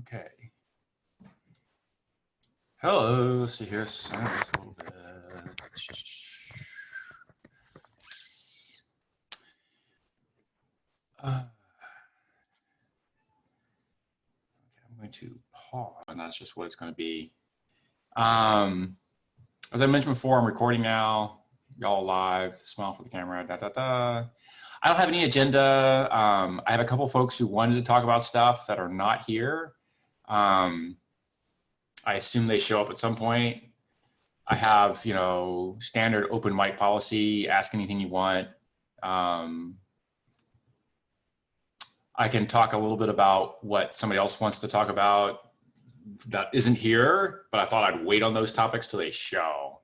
Okay. Hello, let's see here. Sound a little bit. Okay, I'm going to pause, and that's just what it's going to be. As I mentioned before, I'm recording now. Y'all live. Smile for the camera. Da da da. I don't have any agenda. I have a couple folks who wanted to talk about stuff that are not here. I assume they show up at some point. I have, standard open mic policy, ask anything you want. I can talk a little bit about what somebody else wants to talk about that isn't here, but I thought I'd wait on those topics till they show.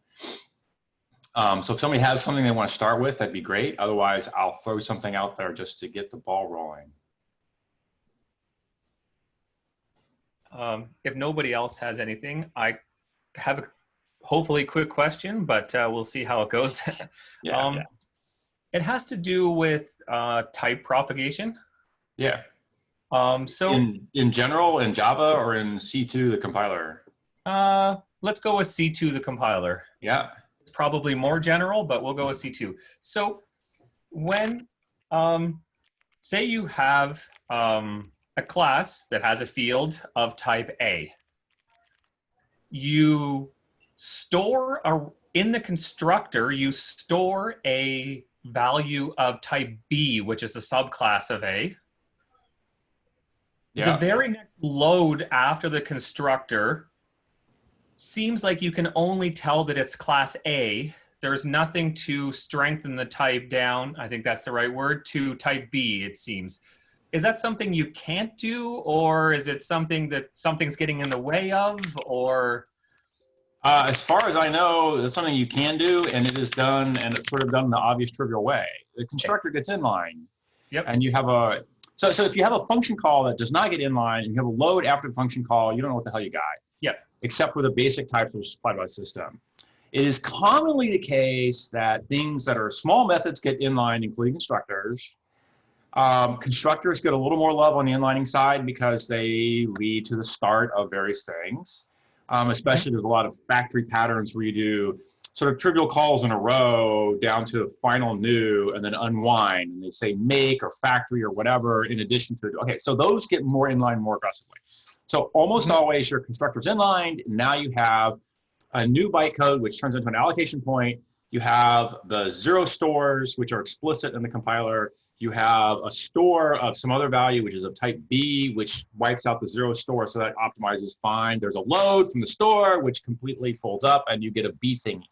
So if somebody has something they want to start with, that'd be great. Otherwise, I'll throw something out there just to get the ball rolling. If nobody else has anything, I have a hopefully quick question, but we'll see how it goes. Yeah. It has to do with type propagation. Yeah. So in general, in Java or in C2, the compiler? Let's go with C2, the compiler. Yeah. It's probably more general, but we'll go with C2. So when, say you have a class that has a field of type A, you store in the constructor, you store a value of type B, which is a subclass of A. Yeah. The very next load after the constructor seems like you can only tell that it's class A. There's nothing to strengthen the type down, I think that's the right word, to type B, it seems. Is that something you can't do, or is it something that something's getting in the way of, or? As far as I know, it's something you can do, and it is done, and it's sort of done in the obvious trivial way. The constructor gets inline, and you have a, so if you have a function call that does not get inline, and you have a load after the function call, you don't know what the hell you got. Yep. Except for the basic types that are supplied by the system. It is commonly the case that things that are small methods get inline, including constructors. Constructors get a little more love on the inlining side because they lead to the start of various things. Especially there's a lot of factory patterns where you do sort of trivial calls in a row down to a final new and then unwind, and they say make or factory or whatever in addition to, okay, so those get more inline more aggressively. So almost always your constructor's inlined. Now you have a new bytecode, which turns into an allocation point. You have the zero stores, which are explicit in the compiler. You have a store of some other value, which is of type B, which wipes out the zero store, so that optimizes fine. There's a load from the store, which completely folds up, and you get a B thingy.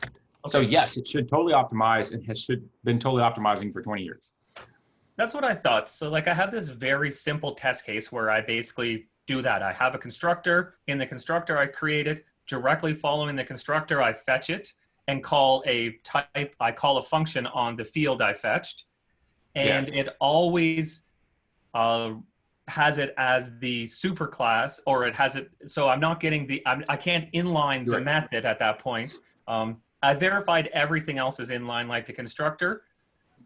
Okay. So yes, it should totally optimize, and has been totally optimizing for 20 years. That's what I thought. So like I have this very simple test case where I basically do that. I have a constructor. In the constructor I created, directly following the constructor, I fetch it and call a type. I call a function on the field I fetched. And it always has it as the superclass, or it has it. So I'm not getting the, I can't inline the method at that point. I verified everything else is inline like the constructor.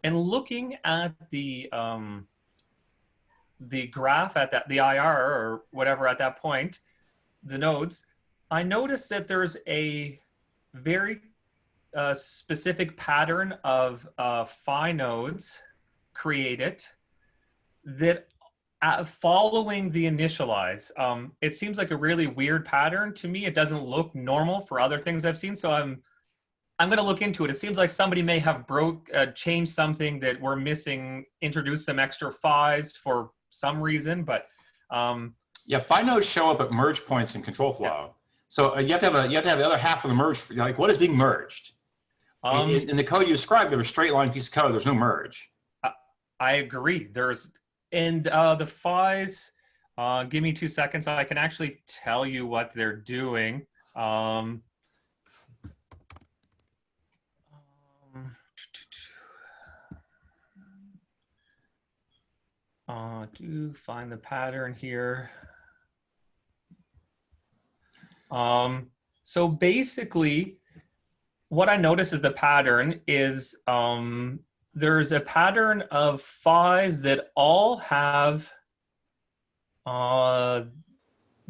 And looking at the graph at that, the IR or whatever at that point, the nodes, I noticed that there's a very specific pattern of phi nodes created that following the initialize. It seems like a really weird pattern to me. It doesn't look normal for other things I've seen. So I'm going to look into it. It seems like somebody may have changed something that we're missing, introduced some extra phis for some reason, but yeah, phi nodes show up at merge points in control flow. Yeah. So you have to have the other half of the merge. Like, what is being merged? In the code you described, there's a straight line piece of code. There's no merge. I agree. There's, and the phis, give me 2 seconds. I can actually tell you what they're doing. Do find the pattern here. So basically, what I notice is the pattern is there's a pattern of phis that all have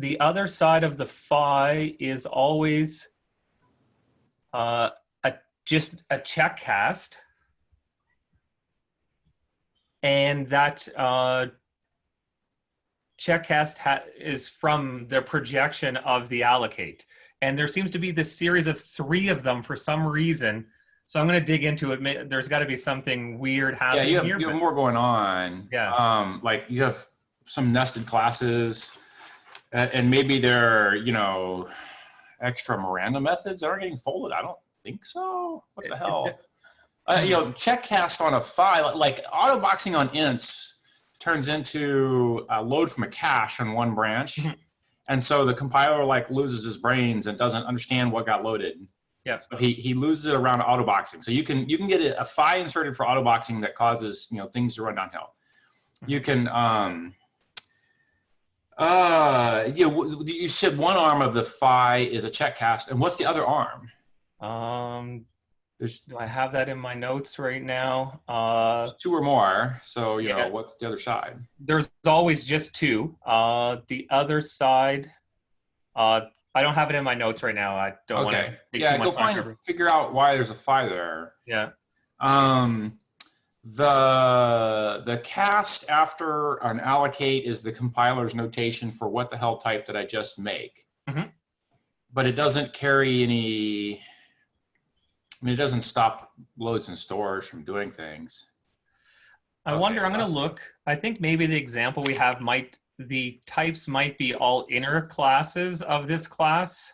the other side of the phi is always just a check cast, and that check cast is from the projection of the allocate. And there seems to be this series of 3 of them for some reason. So I'm going to dig into it. There's got to be something weird happening here. You have more going on. Yeah. Like you have some nested classes, and maybe they're, extra Miranda methods that aren't getting folded. I don't think so. What the hell? Check cast on a phi, like auto boxing on ints turns into a load from a cache on one branch. And so the compiler loses his brains and doesn't understand what got loaded. Yeah. So he loses it around auto boxing. So you can get a phi inserted for auto boxing that causes things to run downhill. You can you said one arm of the phi is a check cast, and what's the other arm? Do I have that in my notes right now? 2 or more. So what's the other side? There's always just 2. The other side, I don't have it in my notes right now. I don't want to. Yeah, go figure out why there's a phi there. Yeah. The cast after an allocate is the compiler's notation for what the hell type did I just make. But it doesn't carry any. It doesn't stop loads and stores from doing things. I wonder, I'm going to look. I think maybe the example we have the types might be all inner classes of this class.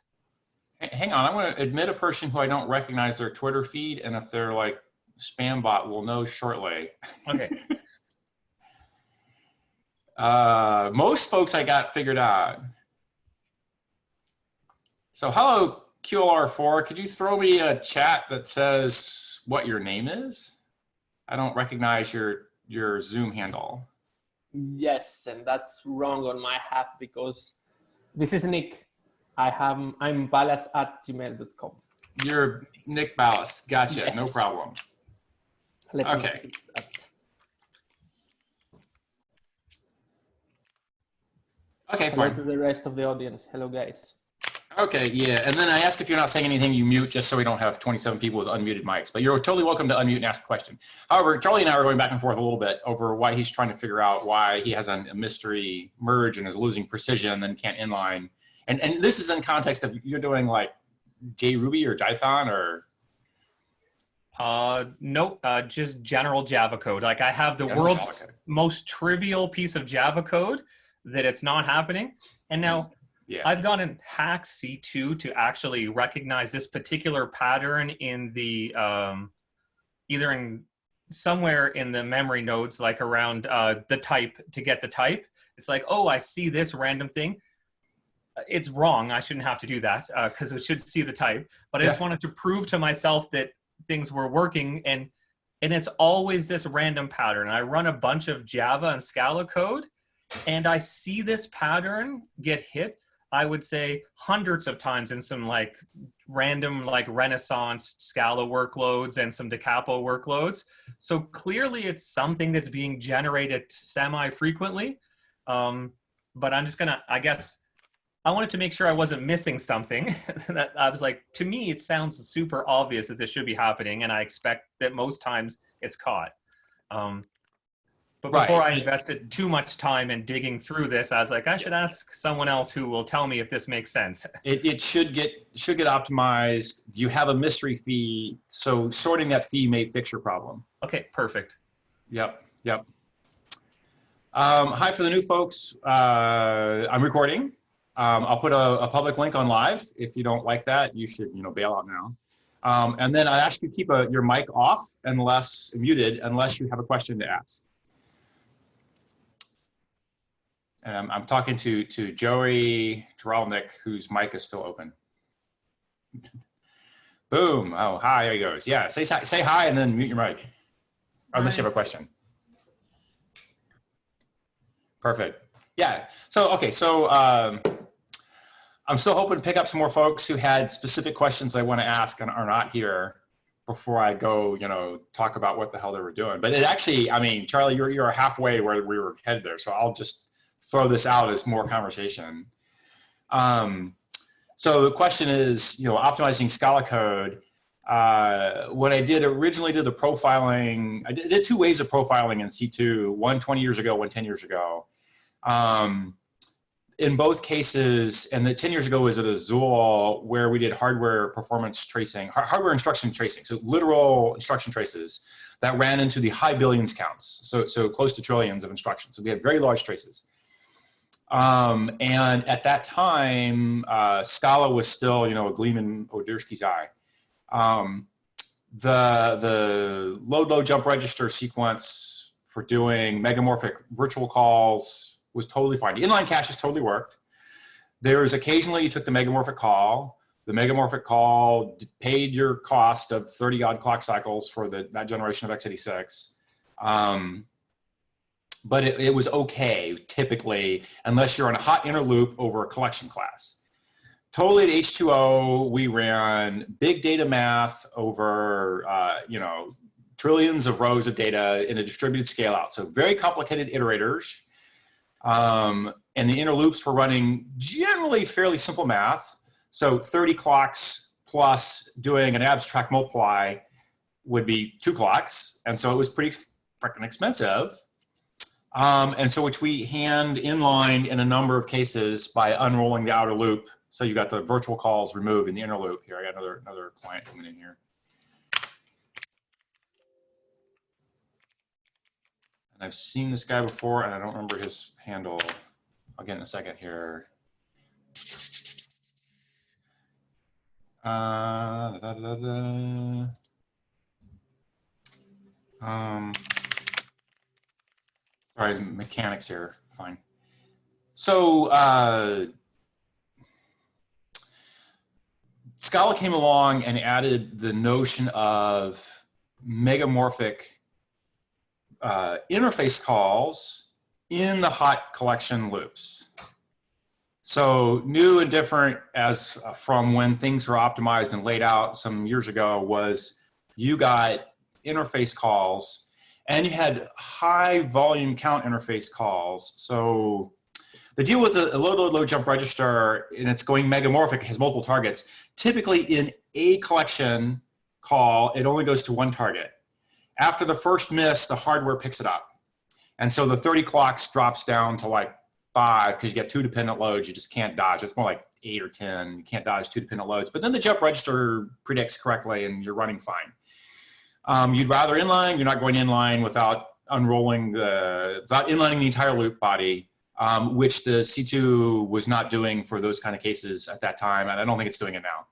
Hang on, I'm going to admit a person who I don't recognize their Twitter feed, and if they're like spam bot, we'll know shortly. Okay. Most folks I got figured out. So hello, QLR4, could you throw me a chat that says what your name is? I don't recognize your Zoom handle. Yes, and that's wrong on my half because this is Nick. I'm ballas@gmail.com. You're Nick Ballas. Gotcha. Yes. No problem. Let me fix that. Okay, Hello fine. to the rest of the audience. Hello, guys. Okay, yeah, and then I ask if you're not saying anything, you mute just so we don't have 27 people with unmuted mics. But you're totally welcome to unmute and ask a question. However, Charlie and I are going back and forth a little bit over why he's trying to figure out why he has a mystery merge and is losing precision and then can't inline. And this is in context of you're doing like JRuby or Jython or? Nope, just general Java code. Like I have the world's most trivial piece of Java code that it's not happening. And now, yeah. I've gone and hacked C2 to actually recognize this particular pattern in the, either in somewhere in the memory nodes, like around the type to get the type. It's like, oh, I see this random thing. It's wrong. I shouldn't have to do that because it should see the type. But I just wanted to prove to myself that things were working. And it's always this random pattern. I run a bunch of Java and Scala code, and I see this pattern get hit, I would say hundreds of times in some like random like Renaissance Scala workloads and some DeCapo workloads. So clearly it's something that's being generated semi-frequently. But I'm just gonna, I guess, I wanted to make sure I wasn't missing something. That I was like, to me, it sounds super obvious that this should be happening. And I expect that most times it's caught. But before I invested too much time in digging through this, I was like, I should ask someone else who will tell me if this makes sense. It should get optimized. You have a mystery fee, so sorting that fee may fix your problem. Okay, perfect. Yep. Hi for the new folks. I'm recording. I'll put a public link on live. If you don't like that, you should bail out now. And then I ask you to keep your mic off unless muted, unless you have a question to ask. And I'm talking to Joey Dralnick, whose mic is still open. Boom. Oh, hi, there he goes. Yeah, say hi and then mute your mic. Unless you have a question. Perfect. Yeah, so, okay, so I'm still hoping to pick up some more folks who had specific questions they want to ask and are not here before I go, talk about what the hell they were doing. But it actually, I mean, Charlie, you're halfway where we were headed there, so I'll just throw this out as more conversation. So the question is, optimizing Scala code. When I originally did the profiling, I did 2 waves of profiling in C2, one 20 years ago, one 10 years ago. In both cases, and the 10 years ago was at Azul, where we did hardware performance tracing, hardware instruction tracing, so literal instruction traces that ran into the high billions counts, so close to trillions of instructions. So we had very large traces. And at that time, Scala was still, a gleam in Odersky's eye. The load jump register sequence for doing megamorphic virtual calls was totally fine. The inline caches totally worked. There was occasionally you took the megamorphic call. The megamorphic call paid your cost of 30 odd clock cycles for that generation of x86. But it was okay, typically, unless you're on a hot inner loop over a collection class. Totally at H2O, we ran big data math over, trillions of rows of data in a distributed scale out. So very complicated iterators. And the inner loops were running generally fairly simple math. So 30 clocks plus doing an abstract multiply would be 2 clocks. And so it was pretty freaking expensive. And so which we hand inlined in a number of cases by unrolling the outer loop. So you got the virtual calls removed in the inner loop here. I got another client coming in here. And I've seen this guy before, and I don't remember his handle. I'll get in a second here. Sorry, mechanics here. Fine. So Scala came along and added the notion of megamorphic interface calls in the hot collection loops. So new and different as from when things were optimized and laid out some years ago was you got interface calls and you had high volume count interface calls. So the deal with a load jump register, and it's going megamorphic, has multiple targets. Typically in a collection call, it only goes to 1 target. After the first miss, the hardware picks it up. And so the 30 clocks drops down to like 5 because you get 2 dependent loads you just can't dodge. It's more like 8 or 10. You can't dodge 2 dependent loads. But then the jump register predicts correctly and you're running fine. You'd rather inline. You're not going inline without unrolling without inlining the entire loop body, which the C2 was not doing for those kind of cases at that time. And I don't think it's doing it now.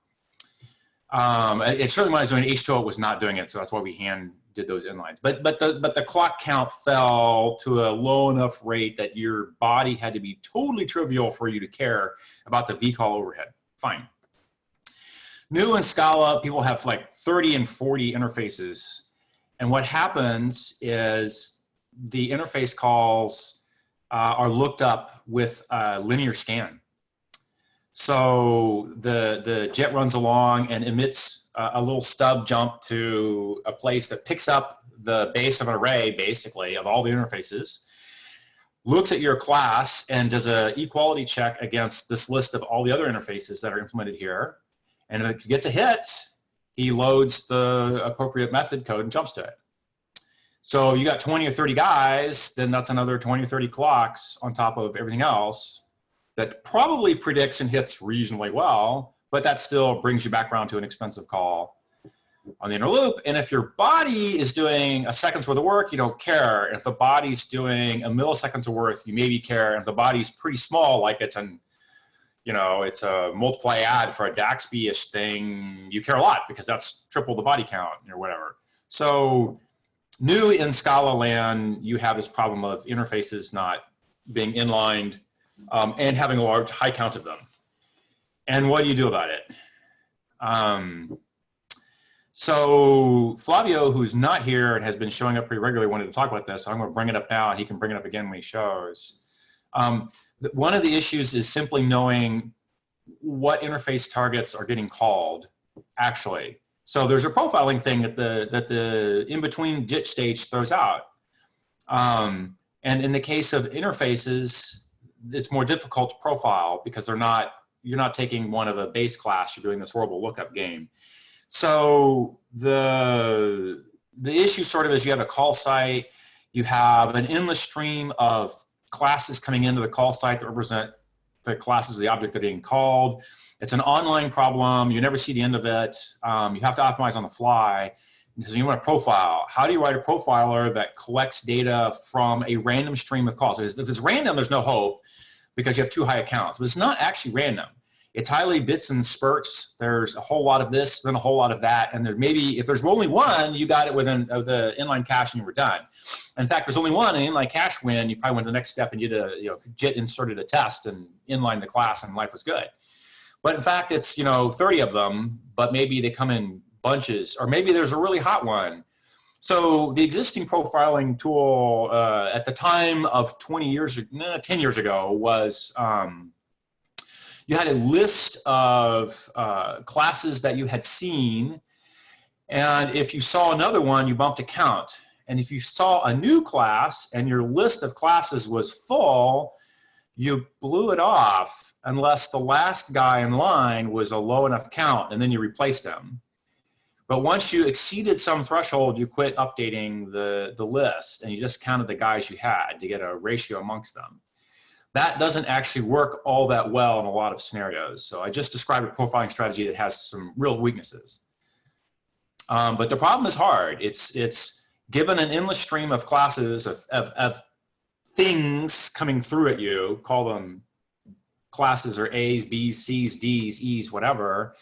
It certainly when I was doing H2O, it was not doing it. So that's why we hand did those inlines. But the clock count fell to a low enough rate that your body had to be totally trivial for you to care about the vcall overhead. Fine. New in Scala, people have like 30 and 40 interfaces. And what happens is the interface calls are looked up with a linear scan. So the jet runs along and emits a little stub jump to a place that picks up the base of an array, basically, of all the interfaces, looks at your class and does an equality check against this list of all the other interfaces that are implemented here. And if it gets a hit, he loads the appropriate method code and jumps to it. So you got 20 or 30 guys, then that's another 20 or 30 clocks on top of everything else that probably predicts and hits reasonably well, but that still brings you back around to an expensive call on the inner loop. And if your body is doing a second's worth of work, you don't care. If the body's doing a millisecond's worth, you maybe care. And if the body's pretty small, like it's an, it's a multiply add for a DAXB-ish thing, you care a lot because that's triple the body count or whatever. So new in Scala land, you have this problem of interfaces not being inlined and having a large high count of them. And what do you do about it? So Flavio, who's not here and has been showing up pretty regularly, wanted to talk about this. So I'm going to bring it up now, and he can bring it up again when he shows. One of the issues is simply knowing what interface targets are getting called, actually. So there's a profiling thing that the in-between ditch stage throws out. And in the case of interfaces, it's more difficult to profile because they're not you're not taking one of a base class. You're doing this horrible lookup game. So the issue sort of is you have a call site, you have an endless stream of classes coming into the call site that represent the classes of the object that are being called. It's an online problem. You never see the end of it. You have to optimize on the fly. So you want a profile. How do you write a profiler that collects data from a random stream of calls? If it's random, there's no hope because you have too high accounts. But it's not actually random. It's highly bits and spurts. There's a whole lot of this, then a whole lot of that. And there's maybe, if there's only one, you got it within the inline cache and you were done. In fact, there's only one inline cache win, you probably went to the next step and you did JIT inserted a test and inlined the class and life was good. But in fact, it's 30 of them, but maybe they come in bunches, or maybe there's a really hot one. So the existing profiling tool at the time of 10 years ago was you had a list of classes that you had seen, and if you saw another one, you bumped a count. And if you saw a new class and your list of classes was full, you blew it off unless the last guy in line was a low enough count, and then you replaced him. But once you exceeded some threshold, you quit updating the list, and you just counted the guys you had to get a ratio amongst them. That doesn't actually work all that well in a lot of scenarios. So I just described a profiling strategy that has some real weaknesses. But the problem is hard. It's given an endless stream of classes of things coming through at you, call them classes or A's, B's, C's, D's, E's, whatever,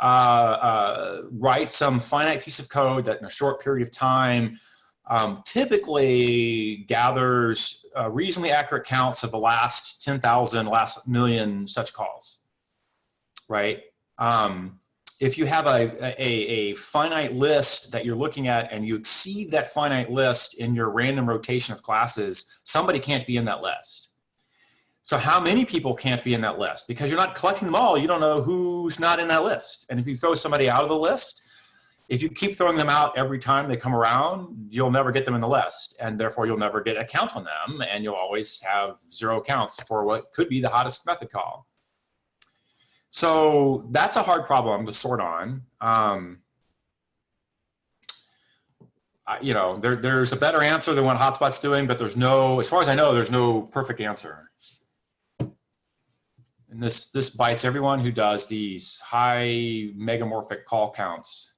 write some finite piece of code that in a short period of time typically gathers reasonably accurate counts of the last 10,000, last million such calls, right? If you have a finite list that you're looking at and you exceed that finite list in your random rotation of classes, somebody can't be in that list. So how many people can't be in that list? Because you're not collecting them all, you don't know who's not in that list. And if you throw somebody out of the list, if you keep throwing them out every time they come around, you'll never get them in the list, and therefore you'll never get a count on them, and you'll always have 0 counts for what could be the hottest method call. So that's a hard problem to sort on. There's a better answer than what Hotspot's doing, but there's no, as far as I know, there's no perfect answer. And this bites everyone who does these high megamorphic call counts.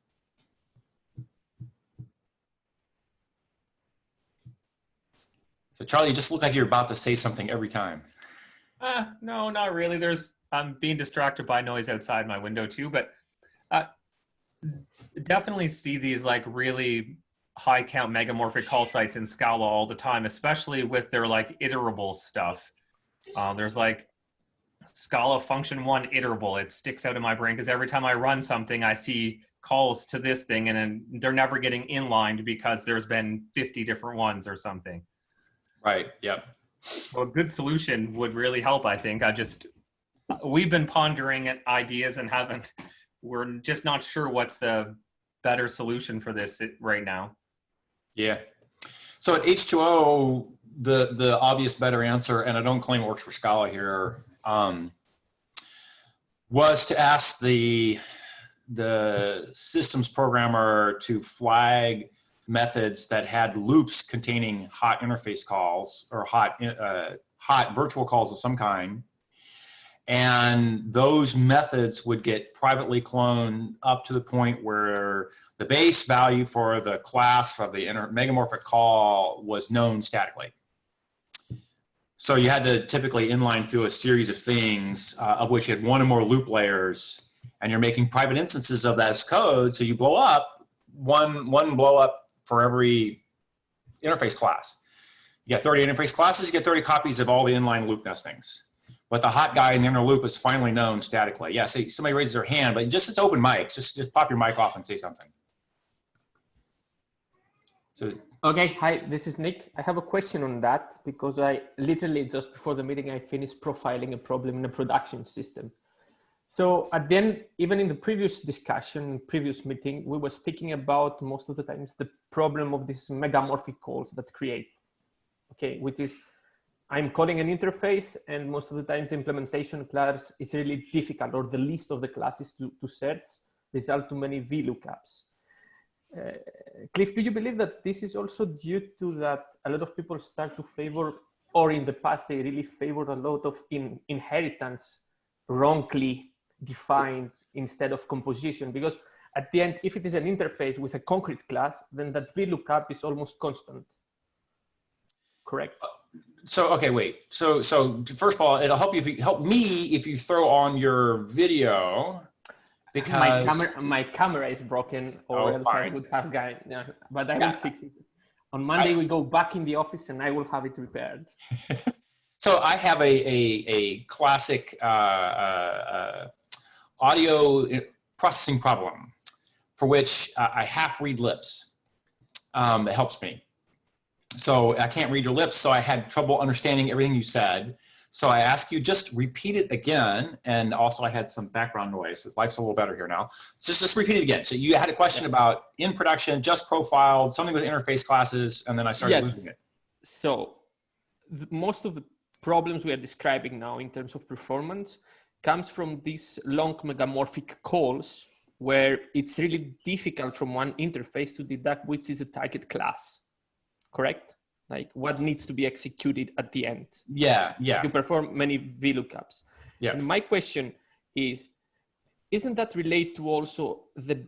So Charlie, you just look like you're about to say something every time. No, not really. I'm being distracted by noise outside my window too, but definitely see these like really high count megamorphic call sites in Scala all the time, especially with their like iterable stuff. There's like Scala function 1 iterable. It sticks out in my brain because every time I run something, I see calls to this thing and then they're never getting inlined because there's been 50 different ones or something. Right, yep. So a good solution would really help, I think. We've been pondering ideas and we're just not sure what's the better solution for this right now. Yeah. So at H2O, the obvious better answer, and I don't claim it works for Scala here, was to ask the systems programmer to flag methods that had loops containing hot interface calls or hot virtual calls of some kind. And those methods would get privately cloned up to the point where the base value for the class of the megamorphic call was known statically. So you had to typically inline through a series of things of which you had one or more loop layers, and you're making private instances of that as code. So you blow up one blow up for every interface class. You get 30 interface classes, you get 30 copies of all the inline loop nestings. But the hot guy in the inner loop is finally known statically. Yeah, so somebody raises their hand, but just it's open mic. Just pop your mic off and say something. So. Okay, hi, this is Nick. I have a question on that because I literally just before the meeting, I finished profiling a problem in a production system. So at the end, even in the previous discussion, previous meeting, we were speaking about most of the times the problem of these megamorphic calls that create, okay, which is I'm calling an interface, and most of the times the implementation class is really difficult, or the list of the classes to search result to many VLOOKUPs. Cliff, do you believe that this is also due to that a lot of people start to favor, or in the past they really favored a lot of inheritance wrongly defined instead of composition? Because at the end, if it is an interface with a concrete class, then that VLOOKUP is almost constant. Correct? So, okay, wait. So first of all, it'll help me if you throw on your video, because my camera is broken, or else I would have gotten. Yeah, but I will fix it. On Monday we go back in the office, and I will have it repaired. So I have a classic audio processing problem for which I half read lips. It helps me. So I can't read your lips, so I had trouble understanding everything you said. So I ask you just repeat it again, and also I had some background noise. Life's a little better here now. So just repeat it again. So you had a question about in production, just profiled, something with interface classes, and then I started losing it. So most of the problems we are describing now in terms of performance comes from these long megamorphic calls where it's really difficult from one interface to deduct which is the target class. Correct? Like what needs to be executed at the end. Yeah. You perform many VLOOKUPs. Yeah. And my question is, isn't that related to also the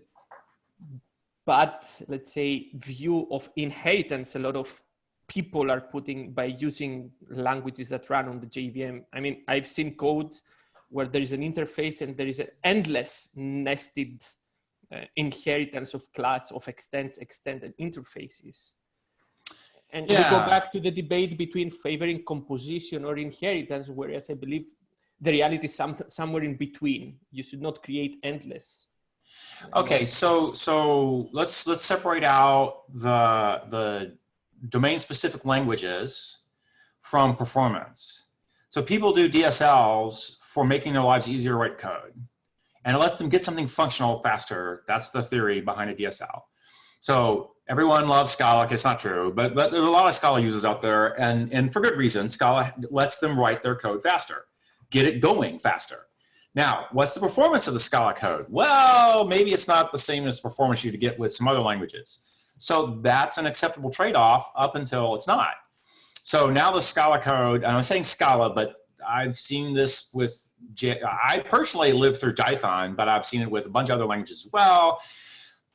bad, let's say, view of inheritance a lot of people are putting by using languages that run on the JVM? I mean, I've seen code where there is an interface and there is an endless nested inheritance of class of extended interfaces. And we go back to the debate between favoring composition or inheritance, whereas I believe the reality is somewhere in between. You should not create endless. Okay, so let's separate out the domain-specific languages from performance. So people do DSLs for making their lives easier to write code, and it lets them get something functional faster. That's the theory behind a DSL. So everyone loves Scala. It's not true, but there's a lot of Scala users out there, and for good reason. Scala lets them write their code faster, get it going faster. Now, what's the performance of the Scala code? Well, maybe it's not the same as performance you'd get with some other languages. So that's an acceptable trade-off up until it's not. So now the Scala code, and I'm saying Scala, but I've seen this with, I personally lived through Python, but I've seen it with a bunch of other languages as well.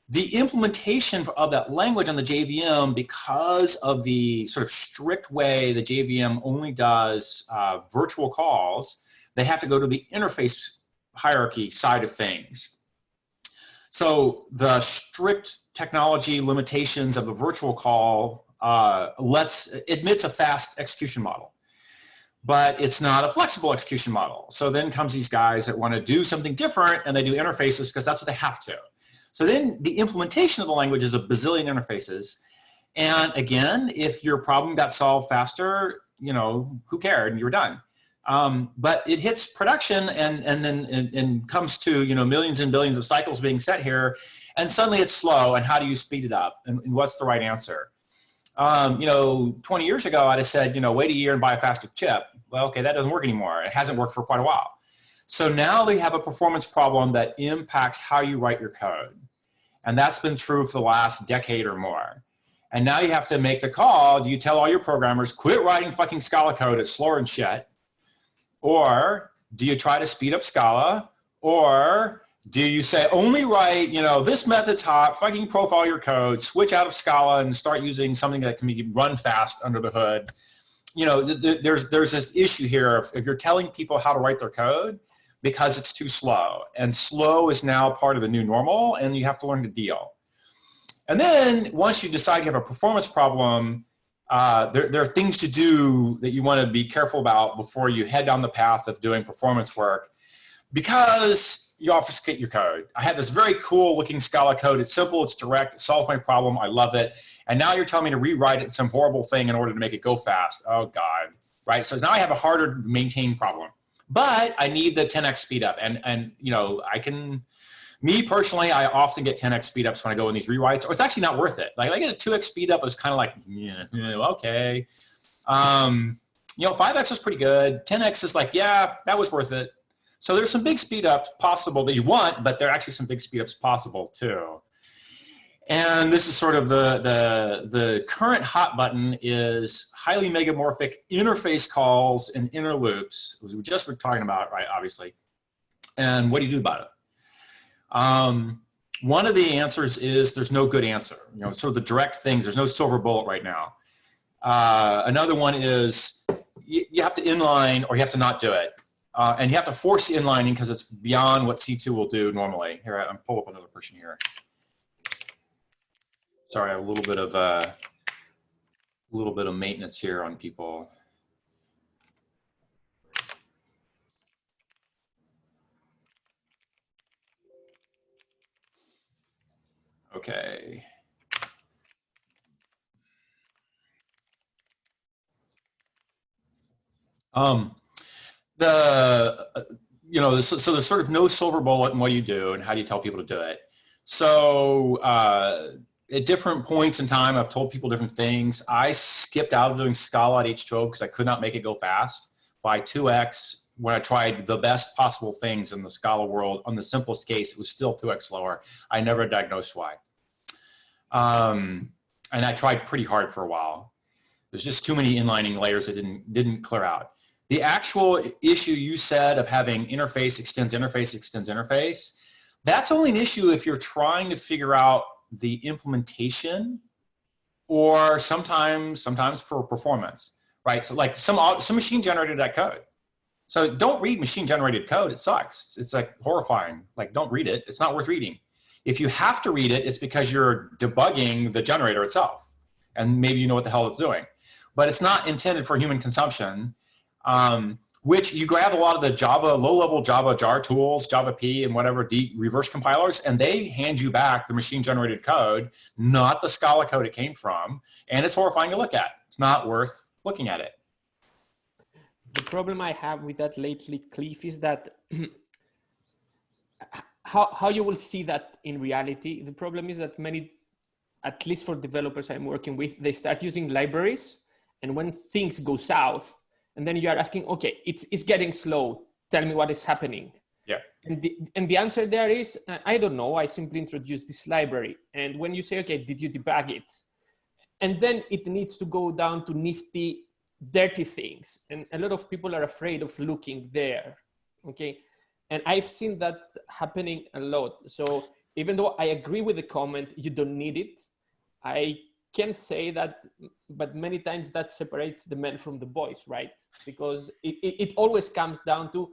The implementation of that language on the JVM, because of the sort of strict way the JVM only does virtual calls, they have to go to the interface hierarchy side of things. So the strict technology limitations of the virtual call admits a fast execution model, but it's not a flexible execution model. So then comes these guys that want to do something different, and they do interfaces because that's what they have to. So then the implementation of the language is a bazillion interfaces. And again, if your problem got solved faster, you know, who cared? You were done. But it hits production and then comes to, you know, millions and billions of cycles being set here, and suddenly it's slow. And how do you speed it up? And what's the right answer? You know, 20 years ago, I'd have said, you know, wait a year and buy a faster chip. Well, okay, that doesn't work anymore. It hasn't worked for quite a while. So now they have a performance problem that impacts how you write your code. And that's been true for the last decade or more. And now you have to make the call. Do you tell all your programmers, quit writing fucking Scala code, it's slower and shit? Or do you try to speed up Scala? Or do you say only write, you know, this method's hot, fucking profile your code, switch out of Scala and start using something that can be run fast under the hood? You know, there's this issue here if you're telling people how to write their code because it's too slow, and slow is now part of the new normal, and you have to learn to deal. And then once you decide you have a performance problem, there are things to do that you want to be careful about before you head down the path of doing performance work, because you obfuscate your code. I had this very cool looking Scala code. It's simple, it's direct, it solves my problem, I love it. And now you're telling me to rewrite it in some horrible thing in order to make it go fast. Oh God, right? So now I have a harder to maintain problem. But I need the 10x speed up. And you know, me personally, I often get 10x speed ups when I go in these rewrites, or it's actually not worth it. Like I get a 2x speed up, it's kind of like, yeah, okay. you know, 5x is pretty good. 10x is like, yeah, that was worth it. So there's some big speed ups possible that you want, but there are actually some big speed ups possible too. And this is sort of the current hot button is highly megamorphic interface calls and inner loops, as we just were talking about, right, obviously. And what do you do about it? One of the answers is there's no good answer. You know, sort of the direct things, there's no silver bullet right now. Another one is you have to inline or you have to not do it. And you have to force inlining because it's beyond what C2 will do normally. Here, I'm pull up another person here. Sorry, I have a little bit of maintenance here on people. Okay. You know, so there's sort of no silver bullet in what you do and how do you tell people to do it. So at different points in time, I've told people different things. I skipped out of doing Scala at H12 because I could not make it go fast. By 2x, when I tried the best possible things in the Scala world, on the simplest case, it was still 2x slower. I never diagnosed why. And I tried pretty hard for a while. There's just too many inlining layers that didn't clear out. The actual issue you said of having interface extends interface extends interface, that's only an issue if you're trying to figure out the implementation or sometimes for performance, right? So like some machine generated that code. So don't read machine generated code, it sucks. It's like horrifying, like don't read it, it's not worth reading. If you have to read it, it's because you're debugging the generator itself and maybe you know what the hell it's doing. But it's not intended for human consumption. Which you grab a lot of the Java, low-level Java jar tools, Java P and whatever reverse compilers, and they hand you back the machine-generated code, not the Scala code it came from, and it's horrifying to look at. It's not worth looking at it. The problem I have with that lately, Cliff, is that how you will see that in reality. The problem is that many, at least for developers I'm working with, they start using libraries, and when things go south, and then you are asking, okay, it's getting slow. Tell me what is happening. Yeah. And the answer there is, I don't know. I simply introduced this library. And when you say, okay, did you debug it? And then it needs to go down to nifty, dirty things. And a lot of people are afraid of looking there. Okay. And I've seen that happening a lot. So even though I agree with the comment, you don't need it, I can say that, but many times that separates the men from the boys, right? Because it always comes down to,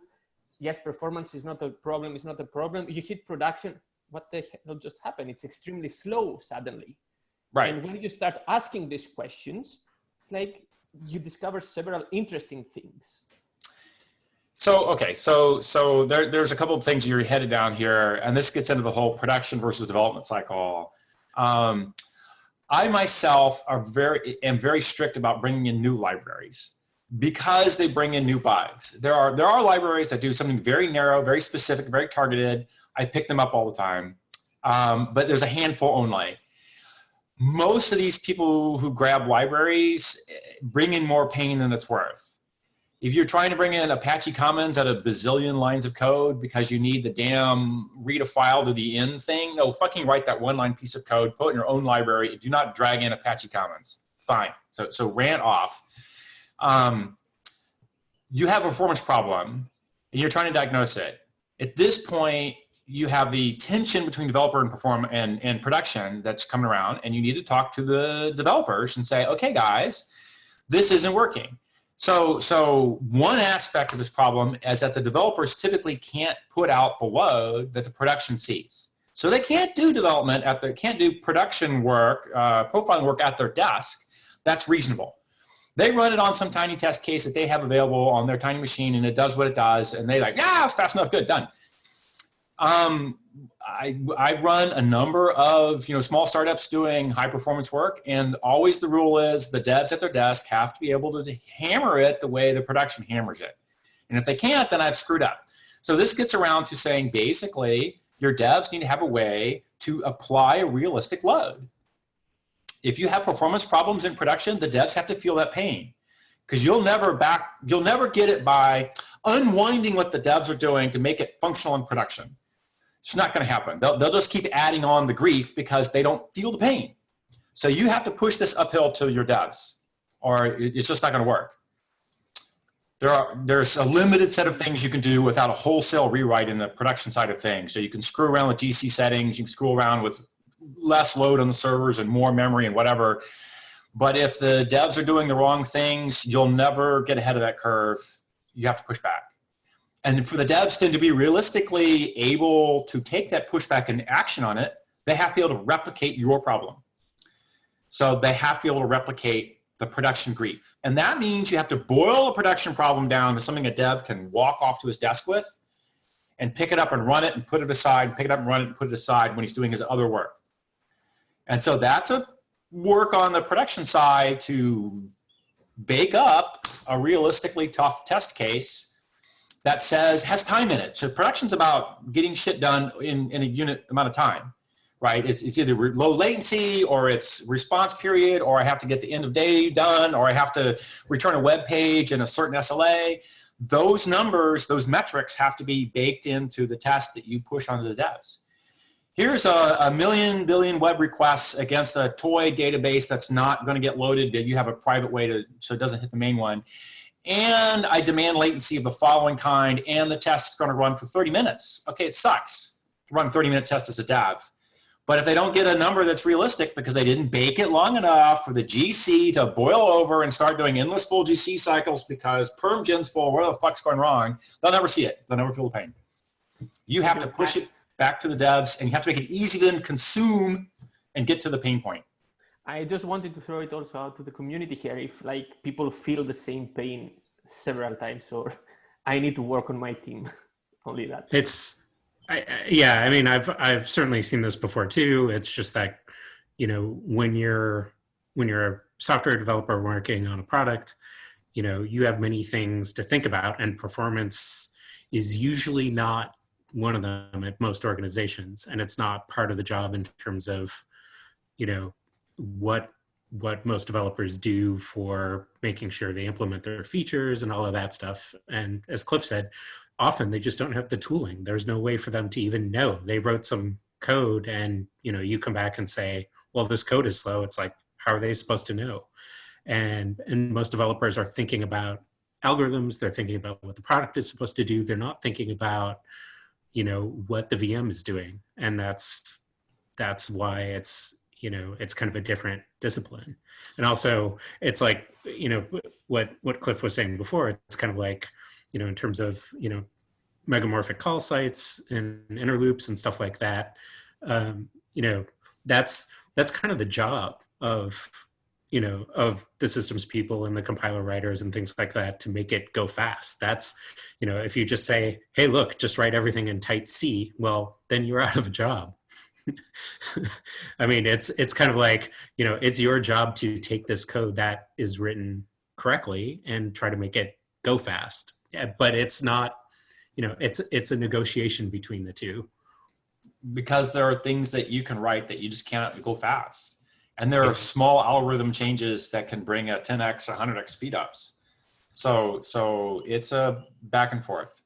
yes, performance is not a problem, it's not a problem. You hit production, what the hell just happened? It's extremely slow suddenly. Right. And when you start asking these questions, it's like you discover several interesting things. So, okay, so there's a couple of things you're headed down here, and this gets into the whole production versus development cycle. I myself am very strict about bringing in new libraries because they bring in new bugs. There are libraries that do something very narrow, very specific, very targeted. I pick them up all the time, but there's a handful only. Most of these people who grab libraries bring in more pain than it's worth. If you're trying to bring in Apache Commons at a bazillion lines of code because you need the damn read a file to the end thing, no, fucking write that one-line piece of code, put it in your own library, do not drag in Apache Commons. Fine. So rant off. You have a performance problem and you're trying to diagnose it. At this point, you have the tension between developer and production that's coming around, and you need to talk to the developers and say, okay, guys, this isn't working. So one aspect of this problem is that the developers typically can't put out the load that the production sees. So they can't do development can't do production work, profiling work at their desk. That's reasonable. They run it on some tiny test case that they have available on their tiny machine, and it does what it does, and they like, yeah, it's fast enough, good, done. I've run a number of small startups doing high performance work, and always the rule is the devs at their desk have to be able to hammer it the way the production hammers it. And if they can't, then I've screwed up. So this gets around to saying basically your devs need to have a way to apply a realistic load. If you have performance problems in production, the devs have to feel that pain. because you'll never get it by unwinding what the devs are doing to make it functional in production. It's not going to happen. They'll just keep adding on the grief because they don't feel the pain. So you have to push this uphill to your devs, or it's just not going to work. There's a limited set of things you can do without a wholesale rewrite in the production side of things. So you can screw around with GC settings, you can screw around with less load on the servers and more memory and whatever. But if the devs are doing the wrong things, you'll never get ahead of that curve. You have to push back. And for the devs to be realistically able to take that pushback and action on it, they have to be able to replicate your problem. So they have to be able to replicate the production grief. And that means you have to boil a production problem down to something a dev can walk off to his desk with and pick it up and run it and put it aside, pick it up and run it and put it aside when he's doing his other work. And so that's a work on the production side to bake up a realistically tough test case that has time in it. So production's about getting shit done in a unit amount of time. Right? It's either low latency or it's response period, or I have to get the end of day done, or I have to return a web page in a certain SLA. Those numbers, those metrics have to be baked into the test that you push onto the devs. Here's a million billion web requests against a toy database that's not going to get loaded, that you have a private way to, so it doesn't hit the main one. And I demand latency of the following kind, and the test is going to run for 30 minutes. Okay, it sucks to run a 30-minute test as a dev. But if they don't get a number that's realistic because they didn't bake it long enough for the GC to boil over and start doing endless full GC cycles because perm gen's full, where the fuck's going wrong, they'll never see it. They'll never feel the pain. You have to push it back to the devs, and you have to make it easy to then consume and get to the pain point. I just wanted to throw it also out to the community here. If like people feel the same pain several times, or I need to work on my team. Only that. Yeah, I mean, I've certainly seen this before too. It's just that, you know, when you're a software developer working on a product, you know, you have many things to think about, and performance is usually not one of them at most organizations, and it's not part of the job in terms of, you know, what most developers do for making sure they implement their features and all of that stuff. And as Cliff said, often they just don't have the tooling. There's no way for them to even know. They wrote some code and, you know, you come back and say, well, this code is slow. It's like, how are they supposed to know? And most developers are thinking about algorithms. They're thinking about what the product is supposed to do. They're not thinking about, you know, what the VM is doing. And that's why it's, you know, it's kind of a different discipline. And also it's like, you know, what Cliff was saying before, it's kind of like, you know, in terms of, you know, megamorphic call sites and inner loops and stuff like that, you know, that's kind of the job of, you know, of the systems people and the compiler writers and things like that to make it go fast. That's, you know, if you just say, hey, look, just write everything in tight C, well, then you're out of a job. I mean, it's kind of like, you know, it's your job to take this code that is written correctly and try to make it go fast. But it's not, you know, it's a negotiation between the two. Because there are things that you can write that you just cannot go fast. And there are small algorithm changes that can bring a 10x or 100x speed ups. So it's a back and forth.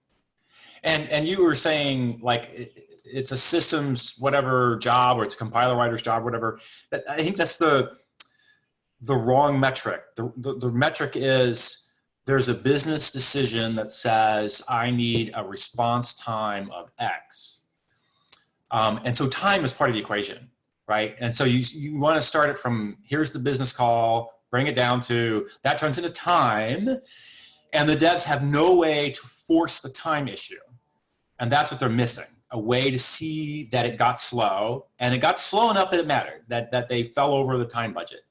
And you were saying like it's a systems whatever job, or it's a compiler writer's job, whatever. I think that's the wrong metric. The metric is, there's a business decision that says I need a response time of X. And so time is part of the equation, right? And so you want to start it from, here's the business call, bring it down to, that turns into time, and the devs have no way to force the time issue. And that's what they're missing, a way to see that it got slow, and it got slow enough that it mattered, that they fell over the time budget,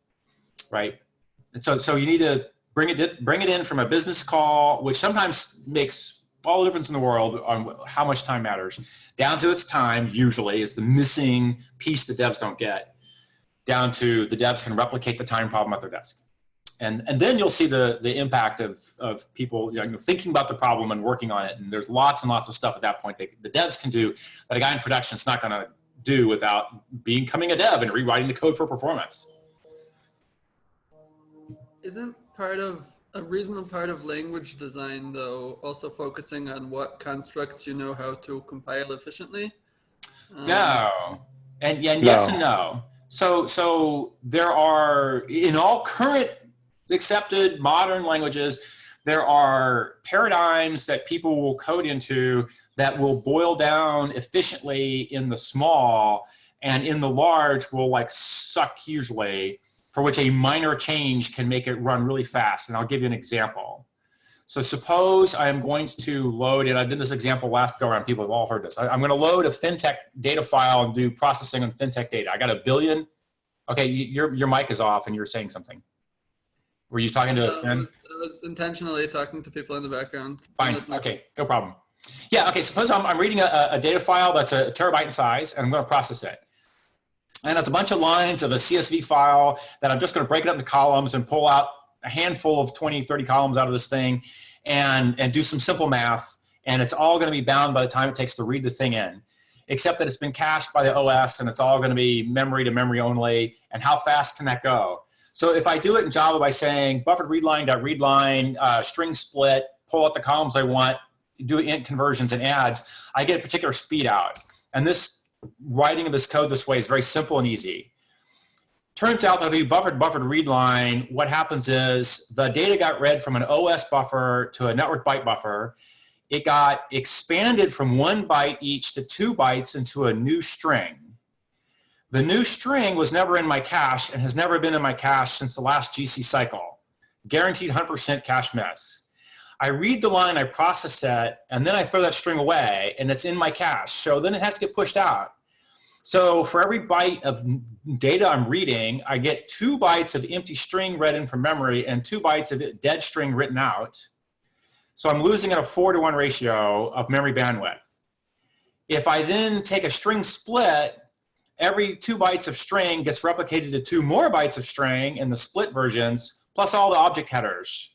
right? And so you need to bring it in from a business call, which sometimes makes all the difference in the world on how much time matters, down to its time, usually, is the missing piece the devs don't get, down to the devs can replicate the time problem at their desk. And then you'll see the impact of people, you know, thinking about the problem and working on it. And there's lots and lots of stuff at that point that the devs can do that a guy in production is not going to do without becoming a dev and rewriting the code for performance. Isn't part of a reasonable part of language design, though, also focusing on what constructs you know how to compile efficiently? No, and yes and no. So there are, in all current accepted modern languages, there are paradigms that people will code into that will boil down efficiently in the small, and in the large will like suck hugely, for which a minor change can make it run really fast. And I'll give you an example. So suppose I'm going to load, and I did this example last go around, people have all heard this. I'm going to load a FinTech data file and do processing on FinTech data. I got 1 billion. Okay, your mic is off and you're saying something. Were you talking to a Fin? I was intentionally talking to people in the background. Fine, okay, no problem. Yeah, okay, suppose I'm reading a data file that's a terabyte in size, and I'm going to process it. And it's a bunch of lines of a CSV file that I'm just going to break it up into columns and pull out a handful of 20, 30 columns out of this thing and do some simple math. And it's all going to be bound by the time it takes to read the thing in, except that it's been cached by the OS and it's all going to be memory to memory only. And how fast can that go? So if I do it in Java by saying buffered readline.readline, string split, pull out the columns I want, do int conversions and adds, I get a particular speed out. And this writing of this code this way is very simple and easy. Turns out that if you buffered readline, what happens is the data got read from an OS buffer to a network byte buffer. It got expanded from 1 byte each to 2 bytes into a new string. The new string was never in my cache and has never been in my cache since the last GC cycle. Guaranteed 100% cache miss. I read the line, I process it, and then I throw that string away, and it's in my cache. So then it has to get pushed out. So for every byte of data I'm reading, I get 2 bytes of empty string read in from memory and 2 bytes of dead string written out. So I'm losing at a 4-to-1 ratio of memory bandwidth. If I then take a string split, every 2 bytes of string gets replicated to 2 more bytes of string in the split versions, plus all the object headers.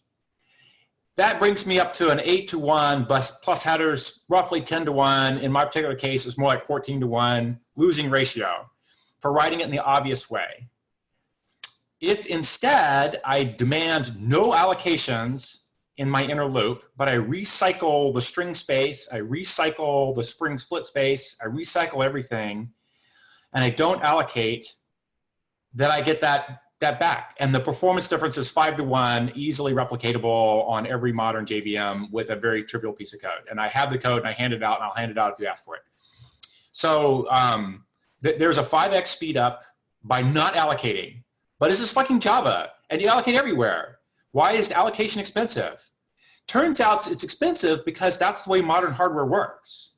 That brings me up to an 8-to-1 plus headers, roughly 10-to-1. In my particular case, it's more like 14-to-1 losing ratio for writing it in the obvious way. If instead I demand no allocations in my inner loop, but I recycle the string space, I recycle the string split space, I recycle everything, and I don't allocate, then I get that back. And the performance difference is 5-to-1, easily replicatable on every modern JVM with a very trivial piece of code. And I have the code and I hand it out, and I'll hand it out if you ask for it. So there's a 5x speed up by not allocating. But this is fucking Java, and you allocate everywhere. Why is allocation expensive? Turns out it's expensive because that's the way modern hardware works.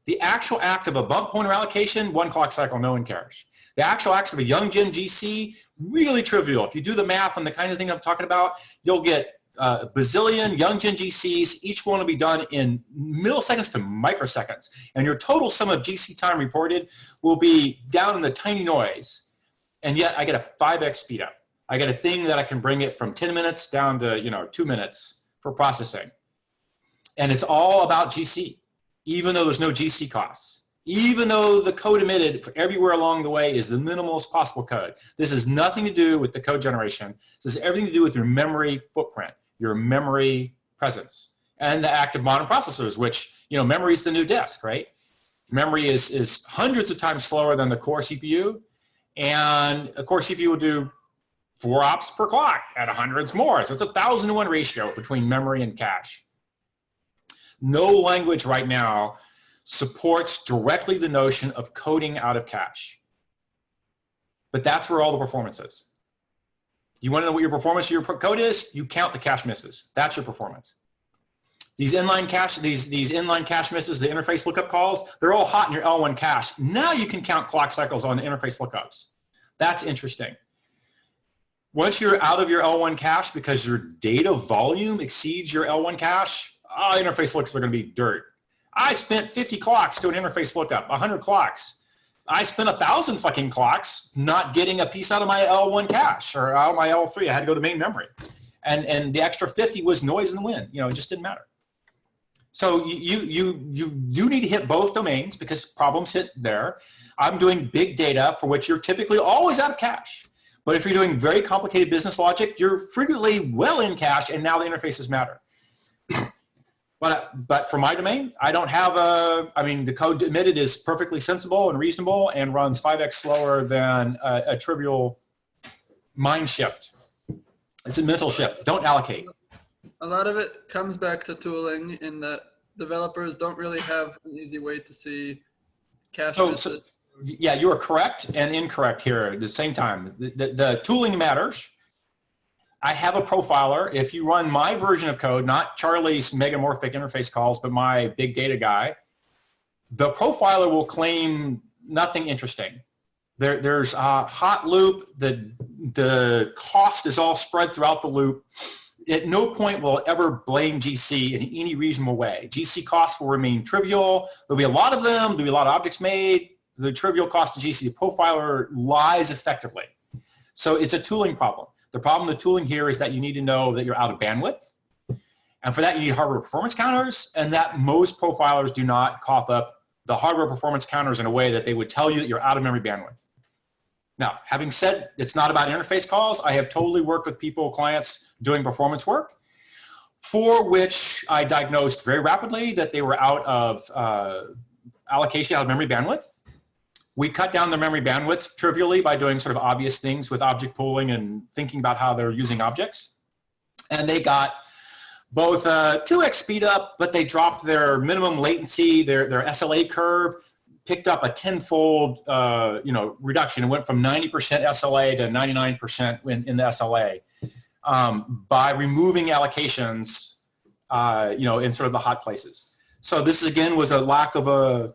The actual act of a bump pointer allocation, 1 clock cycle, no one cares. The actual acts of a young gen GC, really trivial. If you do the math on the kind of thing I'm talking about, you'll get a bazillion young gen GCs. Each one will be done in milliseconds to microseconds. And your total sum of GC time reported will be down in the tiny noise. And yet I get a 5x speed up. I get a thing that I can bring it from 10 minutes down to 2 minutes for processing. And it's all about GC, even though there's no GC costs. Even though the code emitted for everywhere along the way is the minimalist possible code. This has nothing to do with the code generation. This has everything to do with your memory footprint, your memory presence, and the act of modern processors, which, memory is the new disk, right? Memory is hundreds of times slower than the core CPU, and a core CPU will do 4 ops per clock at hundreds more. So it's a 1,000-to-1 ratio between memory and cache. No language right now supports directly the notion of coding out of cache. But that's where all the performance is. You want to know what your performance of your code is? You count the cache misses. That's your performance. These inline cache, these inline cache misses, the interface lookup calls, they're all hot in your L1 cache. Now you can count clock cycles on the interface lookups. That's interesting. Once you're out of your L1 cache because your data volume exceeds your L1 cache, interface lookups are going to be dirt. I spent 50 clocks to an interface lookup, 100 clocks. I spent 1,000 fucking clocks not getting a piece out of my L1 cache or out of my L3. I had to go to main memory. And the extra 50 was noise in the wind. It just didn't matter. So you do need to hit both domains because problems hit there. I'm doing big data for which you're typically always out of cache. But if you're doing very complicated business logic, you're frequently well in cache, and now the interfaces matter. But for my domain, I don't have I mean, the code emitted is perfectly sensible and reasonable and runs 5x slower than a trivial mind shift. It's a mental shift. Don't allocate. A lot of it comes back to tooling in that developers don't really have an easy way to see cache misses. Yeah, you are correct and incorrect here at the same time. The tooling matters. I have a profiler. If you run my version of code, not Charlie's megamorphic interface calls, but my big data guy, the profiler will claim nothing interesting. There's a hot loop. The cost is all spread throughout the loop. At no point will it ever blame GC in any reasonable way. GC costs will remain trivial. There'll be a lot of them. There'll be a lot of objects made. The trivial cost of GC profiler lies effectively. So it's a tooling problem. The problem with tooling here is that you need to know that you're out of bandwidth. And for that, you need hardware performance counters, and that most profilers do not cough up the hardware performance counters in a way that they would tell you that you're out of memory bandwidth. Now, having said it's not about interface calls, I have totally worked with people, clients doing performance work, for which I diagnosed very rapidly that they were out of allocation, out of memory bandwidth. We cut down the memory bandwidth trivially by doing sort of obvious things with object pooling and thinking about how they're using objects. And they got both 2x speed up, but they dropped their minimum latency, their SLA curve, picked up a 10-fold reduction. It went from 90% SLA to 99% in the SLA by removing allocations, in sort of the hot places. So this again was a lack of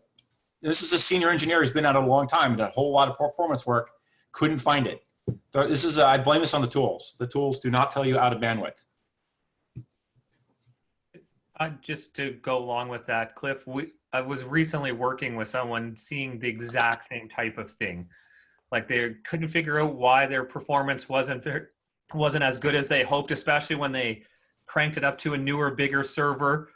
this is a senior engineer who's been at it a long time and done a whole lot of performance work, couldn't find it. So I blame this on the tools. The tools do not tell you out of bandwidth. Just to go along with that, Cliff, I was recently working with someone seeing the exact same type of thing. Like they couldn't figure out why their performance wasn't as good as they hoped, especially when they cranked it up to a newer, bigger server.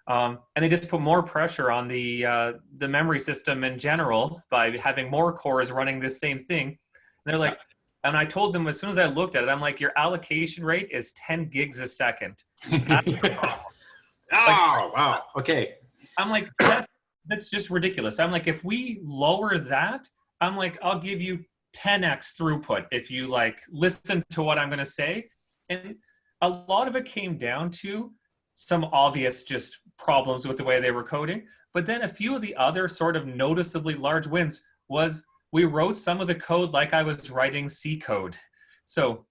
And they just put more pressure on the memory system in general by having more cores running this same thing. And they're like, and I told them as soon as I looked at it, I'm like, your allocation rate is 10 gigs a second. Oh, wow. Okay. I'm like, that's just ridiculous. I'm like, if we lower that, I'm like, I'll give you 10x throughput if you like listen to what I'm going to say. And a lot of it came down to some obvious just problems with the way they were coding. But then a few of the other sort of noticeably large wins was we wrote some of the code like I was writing C code. So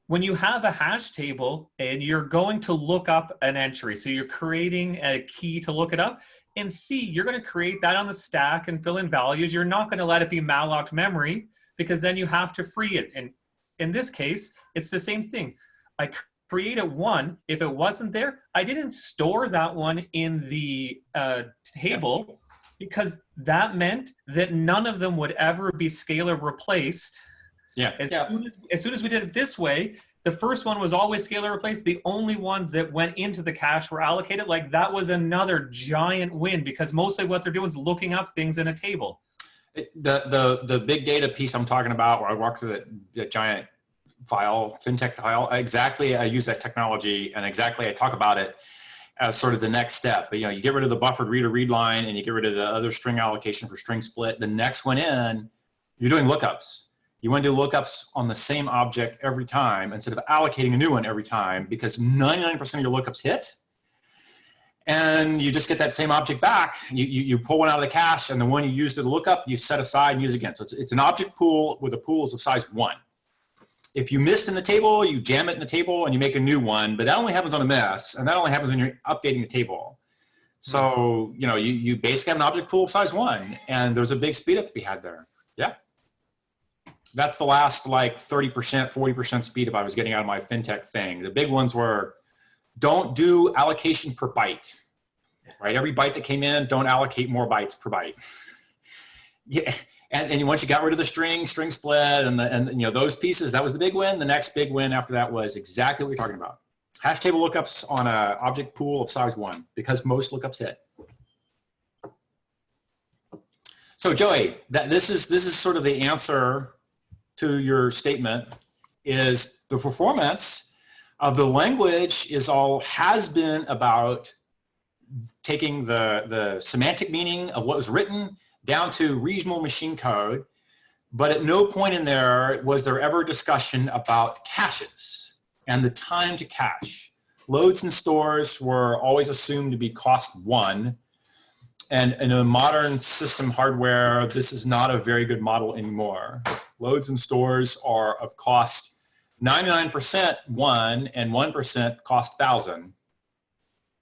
when you have a hash table and you're going to look up an entry, so you're creating a key to look it up, in C, you're going to create that on the stack and fill in values. You're not going to let it be malloc memory because then you have to free it. And in this case, it's the same thing. I created one. If it wasn't there, I didn't store that one in the table because that meant that none of them would ever be Scala replaced. As soon as we did it this way, the first one was always Scala replaced. The only ones that went into the cache were allocated. Like that was another giant win because mostly what they're doing is looking up things in a table. The big data piece I'm talking about, where I walked through that giant file, fintech file, exactly I use that technology and exactly I talk about it as sort of the next step. But, you get rid of the buffered read line and you get rid of the other string allocation for string split. The next one in, you're doing lookups. You want to do lookups on the same object every time instead of allocating a new one every time because 99% of your lookups hit. And you just get that same object back. You pull one out of the cache and the one you used to look up, you set aside and use again. So it's an object pool with the pools of size 1. If you missed in the table, you jam it in the table and you make a new one, but that only happens on a miss and that only happens when you're updating the table. So, you basically have an object pool of size 1 and there's a big speed up to be had there. Yeah. That's the last like 30%, 40% speed up I was getting out of my fintech thing. The big ones were don't do allocation per byte, right? Every byte that came in, don't allocate more bytes per byte. Yeah, and once you got rid of the string split and those pieces, that was the big win. The next big win after that was exactly what you're talking about. Hash table lookups on an object pool of size 1 because most lookups hit. So Joey, this is sort of the answer to your statement is the performance of the language has been about taking the semantic meaning of what was written down to reasonable machine code, but at no point in there was there ever discussion about caches and the time to cache. Loads and stores were always assumed to be cost 1. And in a modern system hardware, this is not a very good model anymore. Loads and stores are of cost 99% 1 and 1% cost 1,000.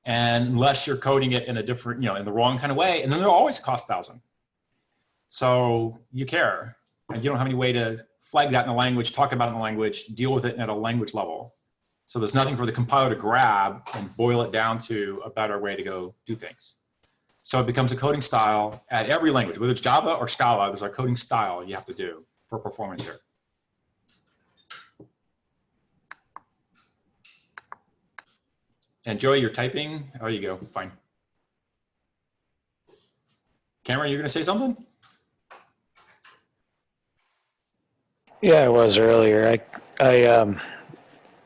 And unless you're coding it in a different, in the wrong kind of way, and then they'll always cost 1,000. So you care, and you don't have any way to flag that in the language, talk about it in the language, deal with it at a language level. So there's nothing for the compiler to grab and boil it down to a better way to go do things. So it becomes a coding style at every language, whether it's Java or Scala, there's a coding style you have to do for performance here. And Joey, you're typing. Oh, you go. Fine. Cameron, you're going to say something? Yeah, I was earlier. I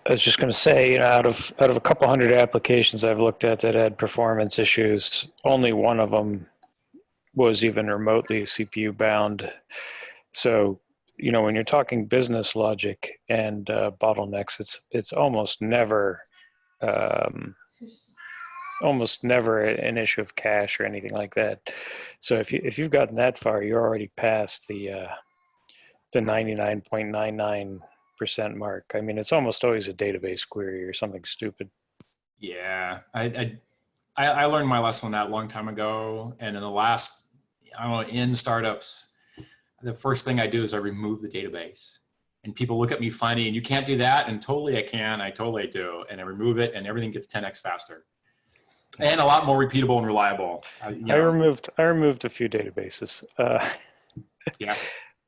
was just going to say, out of a couple hundred applications I've looked at that had performance issues, only one of them was even remotely CPU bound. So, when you're talking business logic and bottlenecks, it's almost never an issue of cache or anything like that. So if you've gotten that far, you're already past the 99.99% mark. I mean, it's almost always a database query or something stupid. Yeah, I learned my lesson on that a long time ago, and in the last, in startups, the first thing I do is I remove the database. And people look at me funny, and you can't do that, and totally I can, I totally do, and I remove it, and everything gets 10x faster, and a lot more repeatable and reliable. I removed a few databases. Yeah.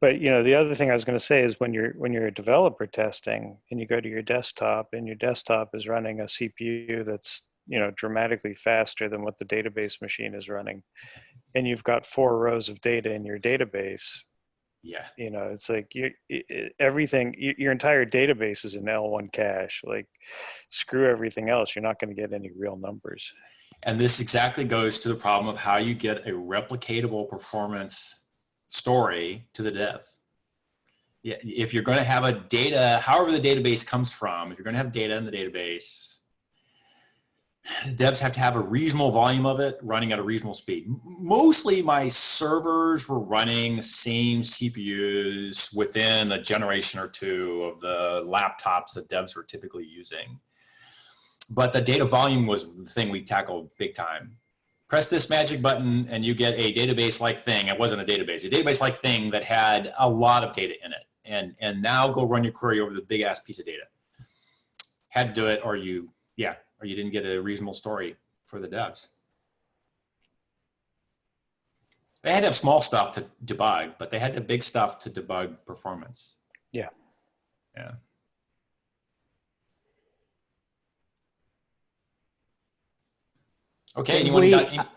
But the other thing I was going to say is when you're a developer testing and you go to your desktop and your desktop is running a CPU that's dramatically faster than what the database machine is running, and you've got 4 rows of data in your database. Yeah. It's like everything, your entire database is in L1 cache. Like, screw everything else. You're not going to get any real numbers. And this exactly goes to the problem of how you get a replicatable performance story to the dev. Yeah, if you're going to have a data, however the database comes from, if you're going to have data in the database, devs have to have a reasonable volume of it running at a reasonable speed. Mostly my servers were running the same CPUs within a generation or two of the laptops that devs were typically using. But the data volume was the thing we tackled big time. Press this magic button and you get a database-like thing. It wasn't a database-like thing that had a lot of data in it. And now go run your query over the big-ass piece of data. Had to do it, or you didn't get a reasonable story for the devs. They had to have small stuff to debug, but they had to have big stuff to debug performance. Yeah. Yeah. Okay, anyone got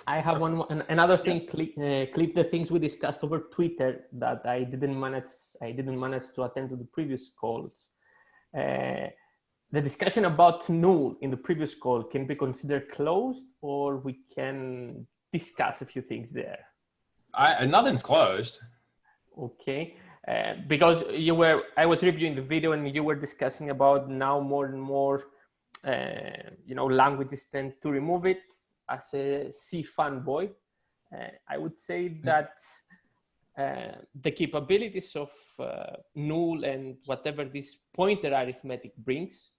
I have another thing, Cliff, the things we discussed over Twitter that I didn't manage to attend to the previous calls. The discussion about null in the previous call can be considered closed, or we can discuss a few things there. Nothing's closed. Okay, because I was reviewing the video and you were discussing about now more and more, languages tend to remove it. As a C fanboy, I would say that the capabilities of null and whatever this pointer arithmetic brings,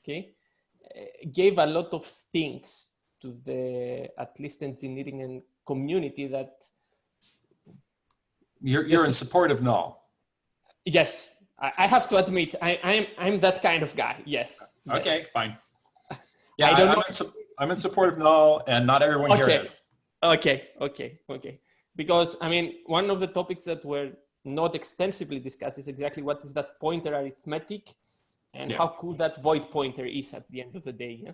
gave a lot of things to the, at least engineering and community that. You're in support of null. Yes, I have to admit, I'm that kind of guy. Yes. Okay, fine. Yeah, I'm in support of null, and not everyone here is. Okay. Because one of the topics that were not extensively discussed is exactly what is that pointer arithmetic, and how cool that void pointer is at the end of the day. Yeah.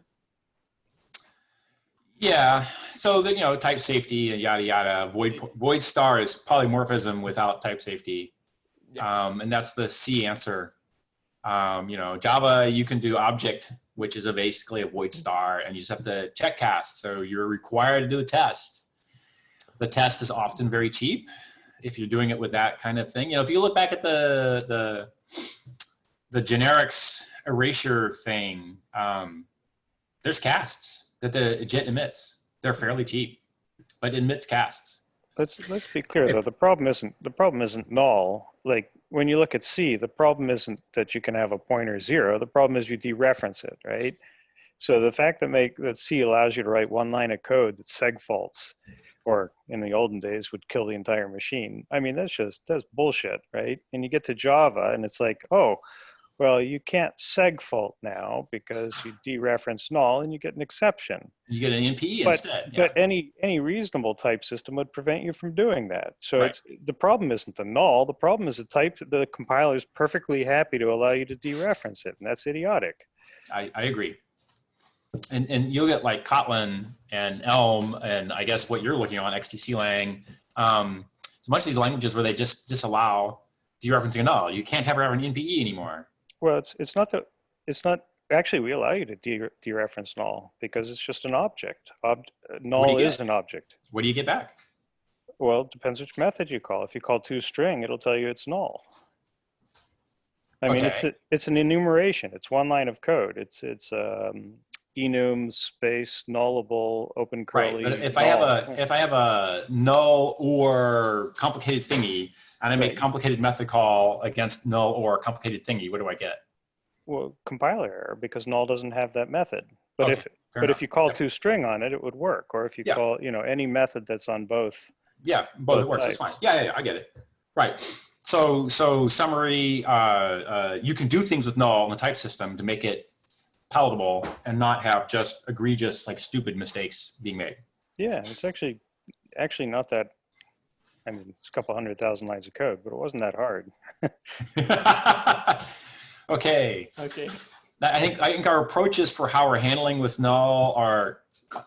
Yeah. So type safety and yada yada. Void star is polymorphism without type safety. Yes. And that's the C answer. Java, you can do object, which is basically a void star, and you just have to check cast. So you're required to do a test. The test is often very cheap if you're doing it with that kind of thing. If you look back at the generics erasure thing, there's casts that the JIT emits. They're fairly cheap, but it emits casts. Let's be clear though. The problem isn't null. Like when you look at C, the problem isn't that you can have a pointer 0. The problem is you dereference it, right? So the fact that C allows you to write one line of code that seg faults, or in the olden days would kill the entire machine. I mean, that's bullshit, right? And you get to Java and it's like, oh, well, you can't seg fault now because you dereference null and you get an exception. You get an NPE instead. But any reasonable type system would prevent you from doing that. So the problem isn't the null. The problem is the compiler is perfectly happy to allow you to dereference it, and that's idiotic. I agree. And you'll get like Kotlin and Elm, and I guess what you're looking on, XTC Lang. So much of these languages where they just disallow dereferencing a null. You can't have an NPE anymore. Well, it's not actually, we allow you to dereference null because it's just an object. Null is an object. What do you get back? Well, it depends which method you call. If you call toString, it'll tell you it's null. I mean, it's an enumeration. It's one line of code. It's enum space nullable open curly. Right. But if I have a null or complicated thingy, and I make complicated method call against null or complicated thingy, what do I get? Well, compiler error, because null doesn't have that method. But if you call toString on it, it would work. Or if you call any method that's on both. Yeah, both works. That's fine. Yeah, I get it. Right. So summary, you can do things with null in the type system to make it palatable and not have just egregious, like stupid mistakes being made. Yeah, it's actually not that. I mean, it's a couple 100,000 lines of code, but it wasn't that hard. Okay. I think our approaches for how we're handling with null are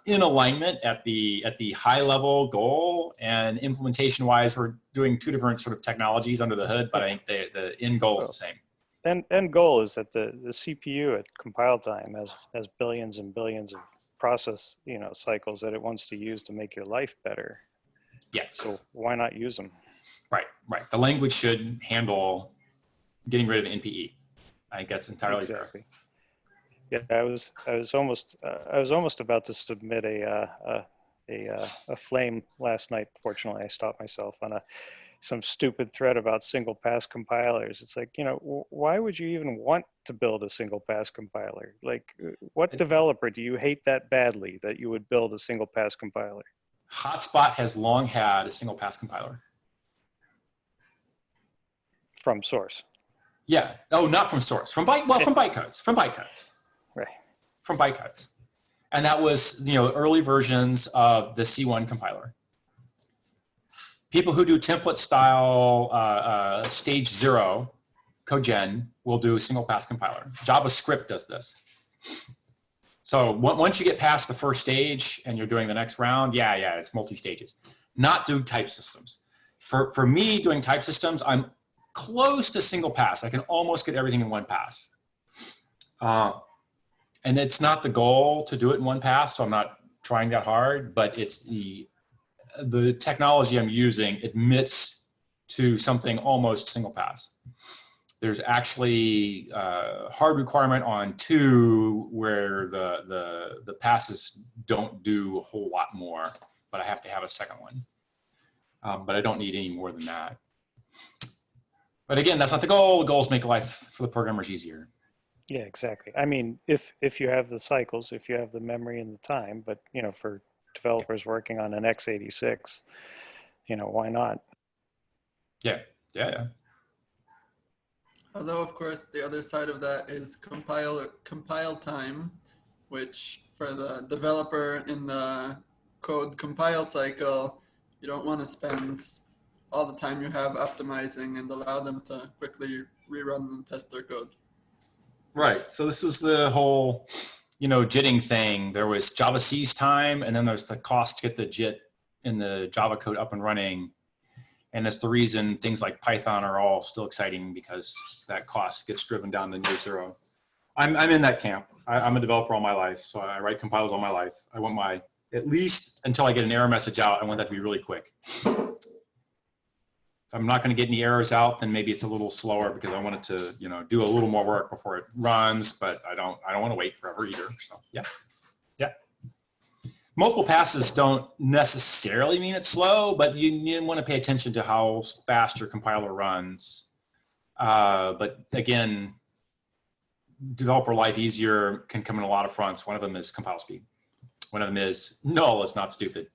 in alignment at the high level goal, and implementation wise, we're doing two different sort of technologies under the hood, but I think the end goal is the same. End goal is that the CPU at compile time has billions and billions of process cycles that it wants to use to make your life better. Yeah. So why not use them? Right. The language should handle getting rid of NPE. I think that's entirely fair. Yeah, I was almost about to submit a flame last night. Fortunately, I stopped myself on some stupid thread about single pass compilers. It's like, why would you even want to build a single pass compiler? Like, what developer do you hate that badly that you would build a single pass compiler? Hotspot has long had a single pass compiler. From source. Yeah. Oh, not from source. From bytecodes. Right. From bytecodes. And that was, early versions of the C1 compiler. People who do template style stage 0 cogen will do a single pass compiler. JavaScript does this. So once you get past the first stage and you're doing the next round, it's multi-stages. Not do type systems. For me, doing type systems, I'm close to single pass. I can almost get everything in one pass. And it's not the goal to do it in one pass, so I'm not trying that hard, but it's the technology I'm using admits to something almost single pass. There's actually a hard requirement on 2 where the passes don't do a whole lot more, but I have to have a second one. But I don't need any more than that. But again, that's not the goal. The goal is to make life for the programmers easier. Yeah, exactly. I mean, if you have the cycles, if you have the memory and the time, but for developers working on an x86, why not? Yeah. Although, of course, the other side of that is compile time, which for the developer in the code compile cycle, you don't want to spend all the time you have optimizing and allow them to quickly rerun and test their code. Right. So this was the whole, JITting thing. There was Java C's time, and then there's the cost to get the JIT in the Java code up and running. And that's the reason things like Python are all still exciting, because that cost gets driven down to near zero. I'm in that camp. I'm a developer all my life, so I write compilers all my life. I want my, at least until I get an error message out, I want that to be really quick. If I'm not going to get any errors out, then maybe it's a little slower because I want it to, you know, do a little more work before it runs, but I don't want to wait forever either. So yeah. Multiple passes don't necessarily mean it's slow, but you want to pay attention to how fast your compiler runs. But again, developer life easier can come in a lot of fronts. One of them is compile speed. One of them is null is not stupid.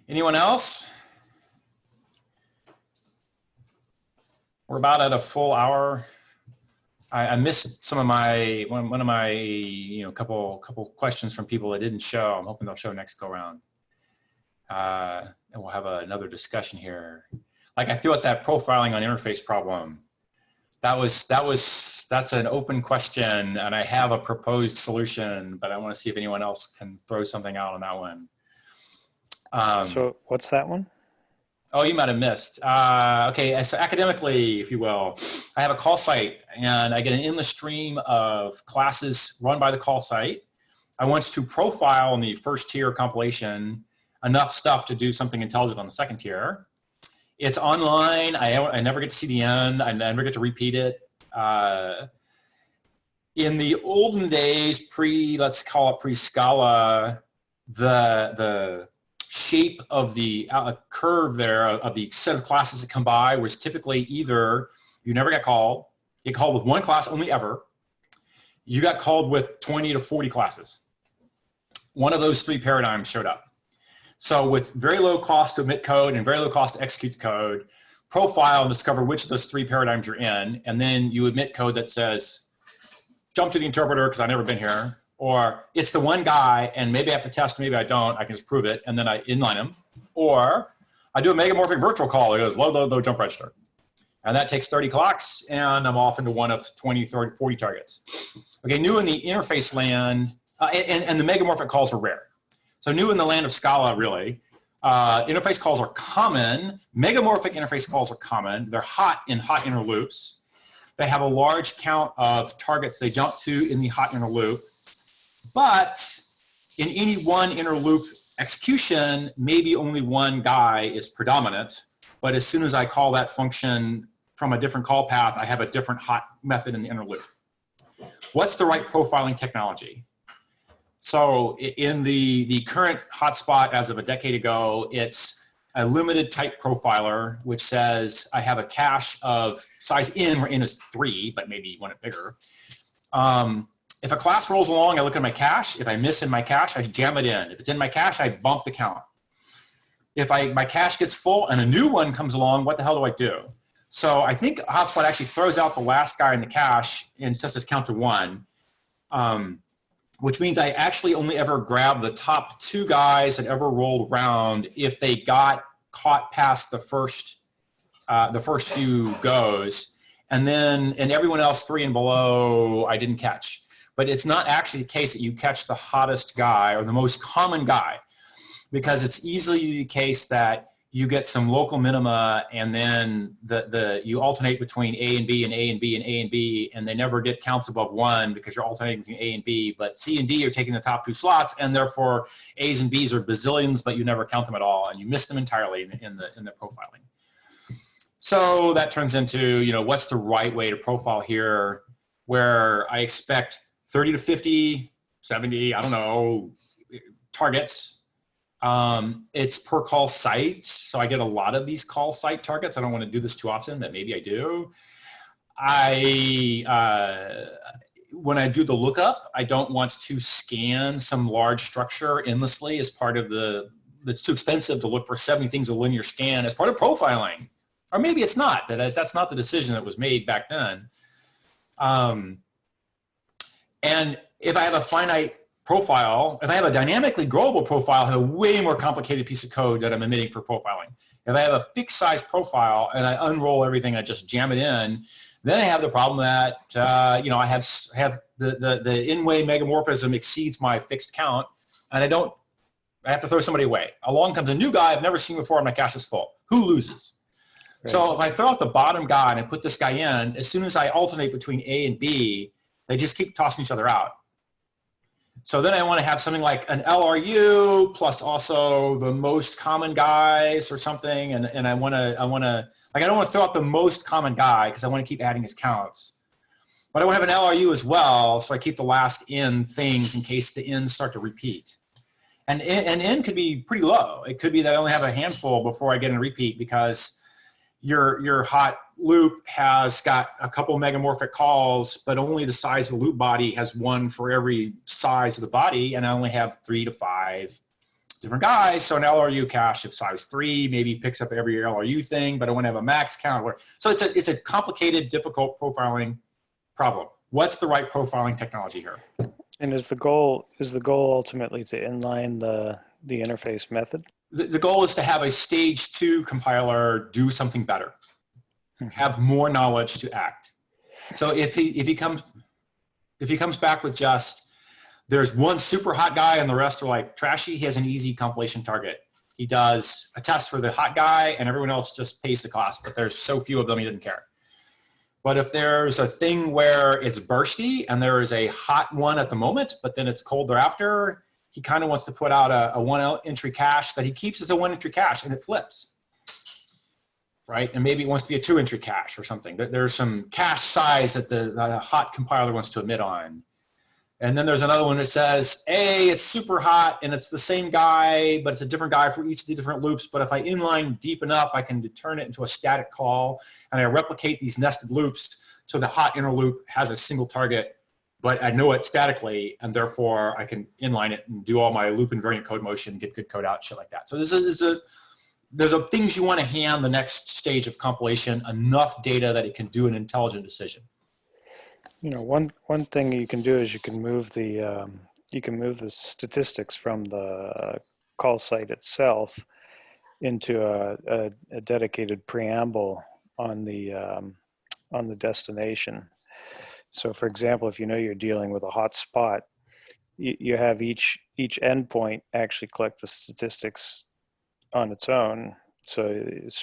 Anyone else? We're about at a full hour. I missed some of my one of my couple questions from people that didn't show. I'm hoping they'll show next go round. And we'll have another discussion here. Like I threw out that profiling on interface problem. That's an open question, and I have a proposed solution, but I want to see if anyone else can throw something out on that one. So what's that one? Oh, you might have missed. Okay, so academically, if you will, I have a call site, and I get an endless stream of classes run by the call site. I want to profile in the first tier compilation enough stuff to do something intelligent on the second tier. It's online. I never get to see the end. I never get to repeat it. In the olden days, let's call it pre-Scala, the shape of the curve there of the set of classes that come by was typically either you never got called, you get called with one class only ever, you got called with 20 to 40 classes. One of those three paradigms showed up. So with very low cost to emit code and very low cost to execute the code, profile and discover which of those three paradigms you're in, and then you emit code that says, jump to the interpreter because I've never been here, or it's the one guy and maybe I have to test, maybe I don't, I can just prove it, and then I inline him. Or I do a megamorphic virtual call, it goes load, jump register. And that takes 30 clocks, and I'm off into one of 20, 30, 40 targets. Okay, new in the interface land, and the megamorphic calls are rare. So new in the land of Scala, really. Interface calls are common. Megamorphic interface calls are common. They're hot in hot inner loops. They have a large count of targets they jump to in the hot inner loop. But in any one inner loop execution, maybe only one guy is predominant. But as soon as I call that function from a different call path, I have a different hot method in the inner loop. What's the right profiling technology? So in the current hotspot as of a decade ago, it's a limited type profiler, which says I have a cache of size n, where n is 3, but maybe you want it bigger. If a class rolls along, I look at my cache. If I miss in my cache, I jam it in. If it's in my cache, I bump the count. If my cache gets full and a new one comes along, what the hell do I do? So I think hotspot actually throws out the last guy in the cache and sets this count to 1. Which means I actually only ever grab the top 2 guys that ever rolled around if they got caught past the first few goes, and everyone else 3 and below I didn't catch. But it's not actually the case that you catch the hottest guy or the most common guy, because it's easily the case that you get some local minima, and then you alternate between A and B and A and B and A and B, and they never get counts above 1 because you're alternating between A and B. But C and D are taking the top 2 slots, and therefore A's and B's are bazillions, but you never count them at all, and you miss them entirely in the profiling. So that turns into, what's the right way to profile here, where I expect 30 to 50, 70, I don't know, targets. It's per call site, so I get a lot of these call site targets. I don't want to do this too often, but maybe I do. When I do the lookup, I don't want to scan some large structure endlessly as part of it's too expensive to look for 70 things a linear scan as part of profiling. Or maybe it's not, but that's not the decision that was made back then. And if I have a finite profile, if I have a dynamically growable profile, I have a way more complicated piece of code that I'm emitting for profiling. If I have a fixed size profile and I unroll everything, I just jam it in, Then I have the problem that, I have the in-way megamorphism exceeds my fixed count, and I have to throw somebody away. Along comes a new guy I've never seen before, and my cache is full. Who loses? Right. So if I throw out the bottom guy and I put this guy in, as soon as I alternate between A and B, they just keep tossing each other out. So then I want to have something like an LRU plus also the most common guys or something, and I don't want to throw out the most common guy because I want to keep adding his counts. But I want to have an LRU as well, so I keep the last in things in case the ins start to repeat. And n could be pretty low. It could be that I only have a handful before I get a repeat because your hot loop has got a couple megamorphic calls, but only the size of the loop body has one for every size of the body, and I only have 3 to 5 different guys. So an LRU cache of size 3 maybe picks up every LRU thing, but I want to have a max count. So it's a complicated, difficult profiling problem. What's the right profiling technology here? And is the goal ultimately to inline the interface method? The goal is to have a stage 2 compiler do something better, have more knowledge to act. So if he comes back with just there's one super hot guy and the rest are like trashy, he has an easy compilation target. He does a test for the hot guy and everyone else just pays the cost, but there's so few of them he doesn't care. But if there's a thing where it's bursty and there is a hot one at the moment, but then it's cold thereafter, he kind of wants to put out a 1-entry cache that he keeps as a 1-entry cache and it flips, right? And maybe it wants to be a 2-entry cache or something. There's some cache size that the hot compiler wants to emit on. And then there's another one that says, hey, it's super hot and it's the same guy, but it's a different guy for each of the different loops. But if I inline deep enough, I can turn it into a static call and I replicate these nested loops so the hot inner loop has a single target, but I know it statically, and therefore I can inline it and do all my loop invariant code motion, get good code out, shit like that. So there's things you want to hand the next stage of compilation enough data that it can do an intelligent decision. One thing you can do is you can move the statistics from the call site itself into a dedicated preamble on the destination. So, for example, if you're dealing with a hot spot, you have each endpoint actually collect the statistics on its own. So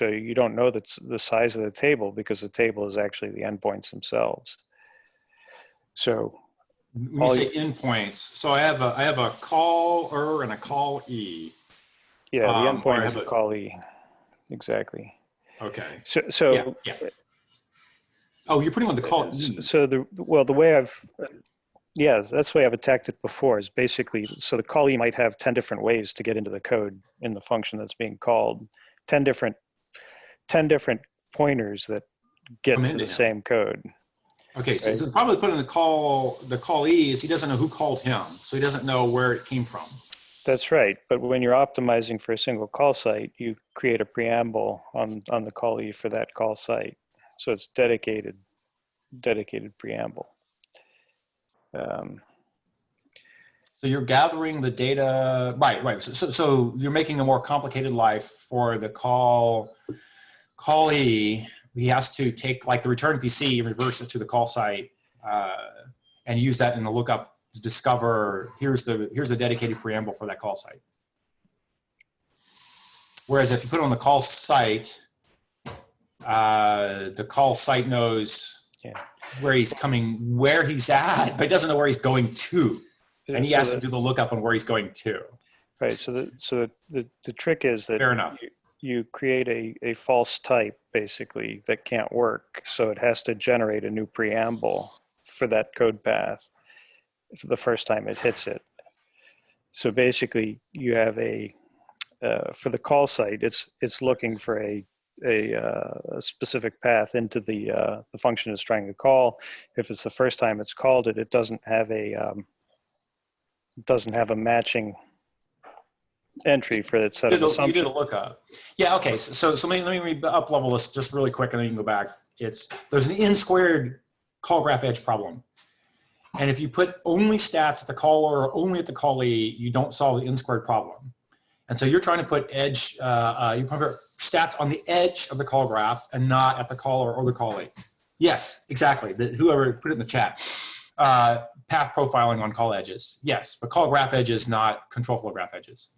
you don't know the size of the table because the table is actually the endpoints themselves. So when you say endpoints, so I have a caller and a callee. Yeah, the endpoint is the callee. Exactly. Okay. So yeah. Oh, you're putting on the callee. So the way that's the way I've attacked it before is basically, so the callee might have 10 different ways to get into the code in the function that's being called, 10 different pointers that get to the same code. Okay, so the problem with putting the callee is he doesn't know who called him, so he doesn't know where it came from. That's right, but when you're optimizing for a single call site, you create a preamble on the callee for that call site, so it's dedicated preamble. So you're gathering the data, right. So you're making a more complicated life for the callee. He has to take like the return PC and reverse it to the call site and use that in the lookup to discover here's the dedicated preamble for that call site. Whereas if you put it on the call site, the call site knows where he's coming, where he's at, but he doesn't know where he's going to, and he has to do the lookup on where he's going to. Right. So the trick is that fair enough. You create a false type basically that can't work. So it has to generate a new preamble for that code path for the first time it hits it. So basically you have for the call site, it's looking for a specific path into the function it's trying to call. If it's the first time it's called it, it doesn't have a matching entry for that set of assumptions. You did a lookup. Yeah, okay. So let me up level this just really quick and then you can go back. There's an n-squared call graph edge problem. And if you put only stats at the caller or only at the callee, you don't solve the n-squared problem. And so you're trying to put you put stats on the edge of the call graph and not at the caller or the callee. Yes, exactly. Whoever put it in the chat. Path profiling on call edges. Yes, but call graph edges, not control flow graph edges.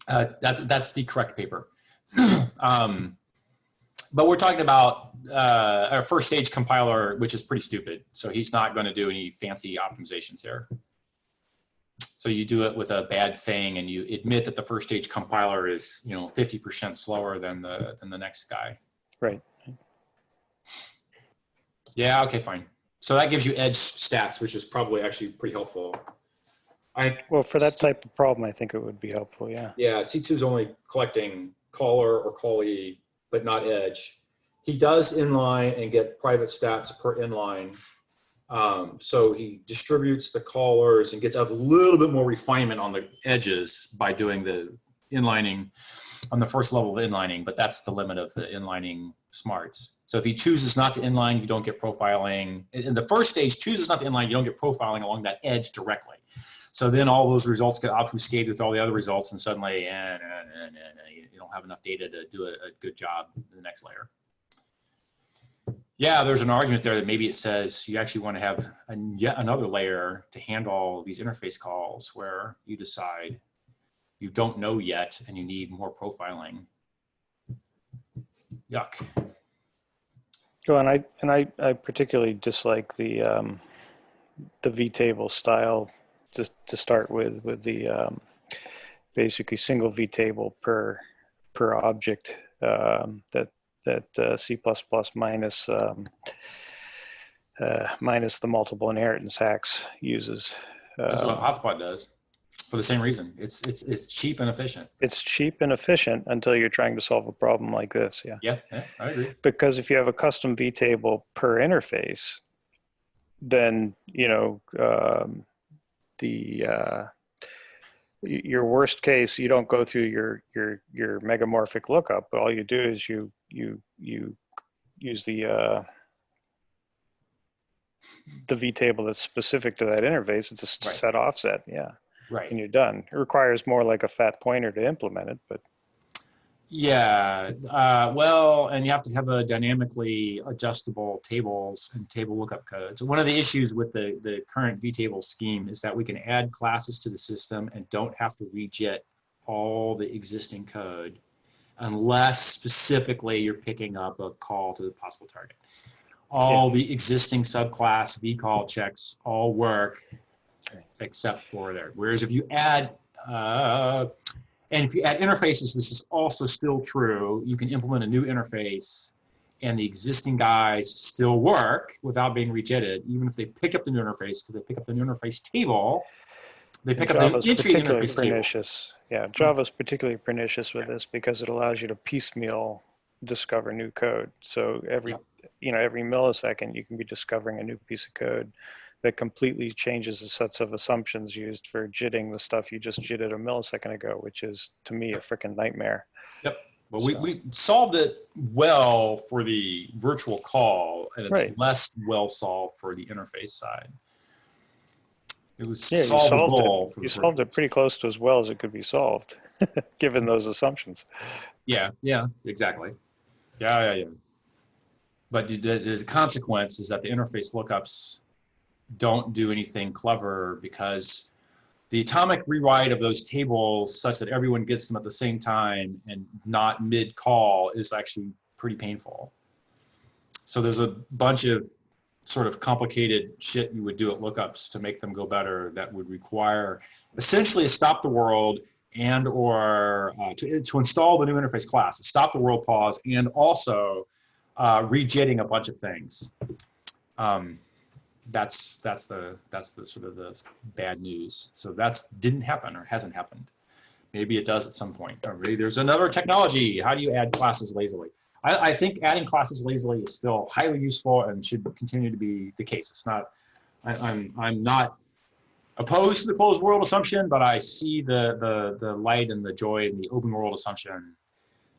That's the correct paper. But we're talking about our first stage compiler, which is pretty stupid. So he's not going to do any fancy optimizations here. So you do it with a bad thing, and you admit that the first stage compiler is 50% slower than the next guy. Right. Yeah. Okay. Fine. So that gives you edge stats, which is probably actually pretty helpful. Well, for that type of problem, I think it would be helpful. Yeah. Yeah. C2 is only collecting caller or callee, but not edge. He does inline and get private stats per inline. So he distributes the callers and gets a little bit more refinement on the edges by doing the inlining on the first level of inlining, but that's the limit of the inlining smarts. So if he chooses not to inline, you don't get profiling. In the first stage, chooses not to inline, you don't get profiling along that edge directly. So then all those results get obfuscated with all the other results, and suddenly you don't have enough data to do a good job in the next layer. Yeah, there's an argument there that maybe it says you actually want to have yet another layer to handle these interface calls where you decide you don't know yet and you need more profiling. Yuck. Well, and I particularly dislike the vtable style to start with the basically single vtable per object that C++ minus minus the multiple inheritance hacks uses. That's what Hotspot does for the same reason. It's cheap and efficient. It's cheap and efficient until you're trying to solve a problem like this. Yeah. Yeah, I agree. Because if you have a custom vtable per interface, then your worst case, you don't go through your megamorphic lookup, but all you do is you use the vtable that's specific to that interface. It's a set offset, yeah. Right. And you're done. It requires more like a fat pointer to implement it, but. Yeah, well, and you have to have a dynamically adjustable tables and table lookup codes. One of the issues with the current vtable scheme is that we can add classes to the system and don't have to rejit all the existing code unless specifically you're picking up a call to the possible target. All the existing subclass vcall checks all work except for there. Whereas if you add and if you add interfaces, this is also still true. You can implement a new interface and the existing guys still work without being rejected, even if they pick up the new interface, because they pick up the new interface table. They pick up the entry interface pernicious. Table. Yeah, Java's particularly pernicious with this because it allows you to piecemeal discover new code. So every millisecond, you can be discovering a new piece of code that completely changes the sets of assumptions used for jitting the stuff you just jitted a millisecond ago, which is, to me, a freaking nightmare. Yep. Well, we solved it well for the virtual call, and it's less well solved for the interface side. It was solvable. You solved it pretty close to as well as it could be solved, given those assumptions. Yeah, exactly. Yeah. But the consequence is that the interface lookups don't do anything clever because the atomic rewrite of those tables such that everyone gets them at the same time and not mid-call is actually pretty painful. So there's a bunch of sort of complicated shit you would do at lookups to make them go better that would require essentially a stop the world and or to install the new interface class, a stop the world pause, and also rejitting a bunch of things. That's the sort of the bad news. So that's didn't happen or hasn't happened. Maybe it does at some point. Or maybe there's another technology. How do you add classes lazily? I think adding classes lazily is still highly useful and should continue to be the case. It's not. I'm not opposed to the closed world assumption, but I see the light and the joy in the open world assumption.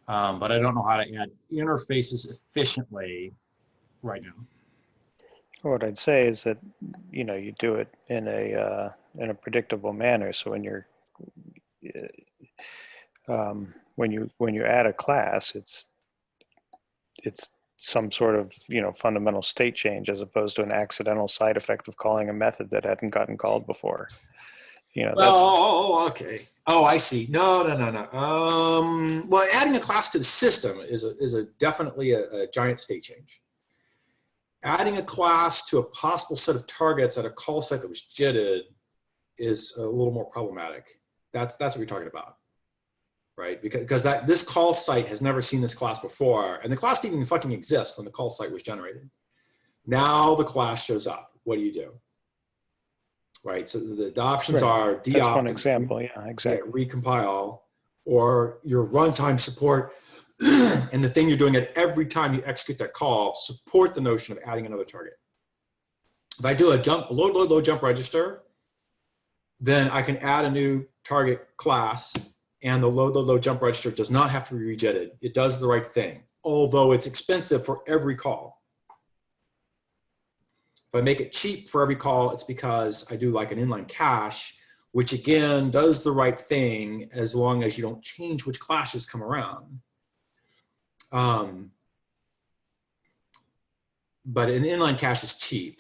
But I don't know how to add interfaces efficiently right now. What I'd say is that you do it in a predictable manner. So when you add a class, it's some sort of, fundamental state change as opposed to an accidental side effect of calling a method that hadn't gotten called before. Okay. Oh, I see. No. Well, adding a class to the system is definitely a giant state change. Adding a class to a possible set of targets at a call set that was JITted is a little more problematic. That's what we're talking about, right? Because this call site has never seen this class before, and the class didn't even fucking exist when the call site was generated. Now the class shows up. What do you do? Right, so the options are deop. That's one example, yeah, exactly. Recompile, or your runtime support, and the thing you're doing at every time you execute that call, support the notion of adding another target. If I do a load jump register, then I can add a new target class, and the load jump register does not have to be rejected. It does the right thing, although it's expensive for every call. If I make it cheap for every call, it's because I do like an inline cache, which again does the right thing as long as you don't change which clashes come around. But an inline cache is cheap.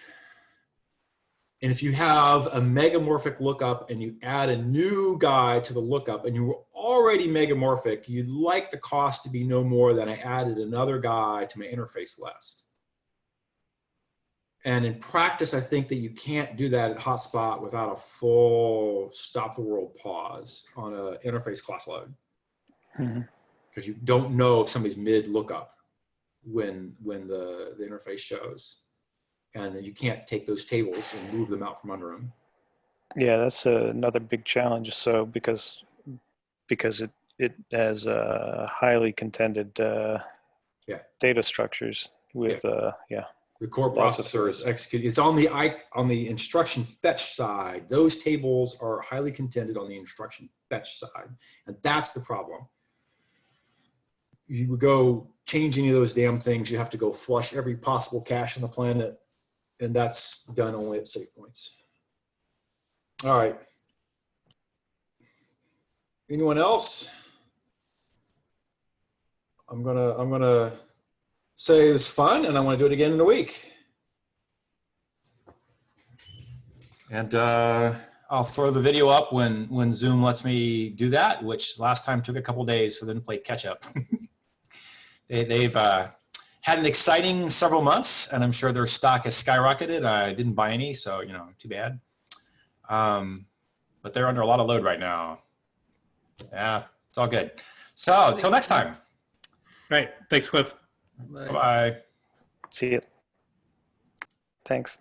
And if you have a megamorphic lookup and you add a new guy to the lookup and you were already megamorphic, you'd like the cost to be no more than I added another guy to my interface list. And in practice, I think that you can't do that at Hotspot without a full stop the world pause on an interface class load. Because you don't know if somebody's mid lookup when the interface shows. And you can't take those tables and move them out from under them. Yeah, that's another big challenge. So because it has highly contended data structures with The core processor is executing. It's on the instruction fetch side. Those tables are highly contended on the instruction fetch side, and that's the problem. You would go change any of those damn things, you have to go flush every possible cache on the planet, and that's done only at safe points. All right. Anyone else? I'm gonna say it was fun, and I want to do it again in a week. And I'll throw the video up when Zoom lets me do that, which last time took a couple days for them to play catch up. They've had an exciting several months, and I'm sure their stock has skyrocketed. I didn't buy any, so too bad. But they're under a lot of load right now. Yeah, it's all good. So until next time. Right. Thanks, Cliff. Bye-bye. See you. Thanks.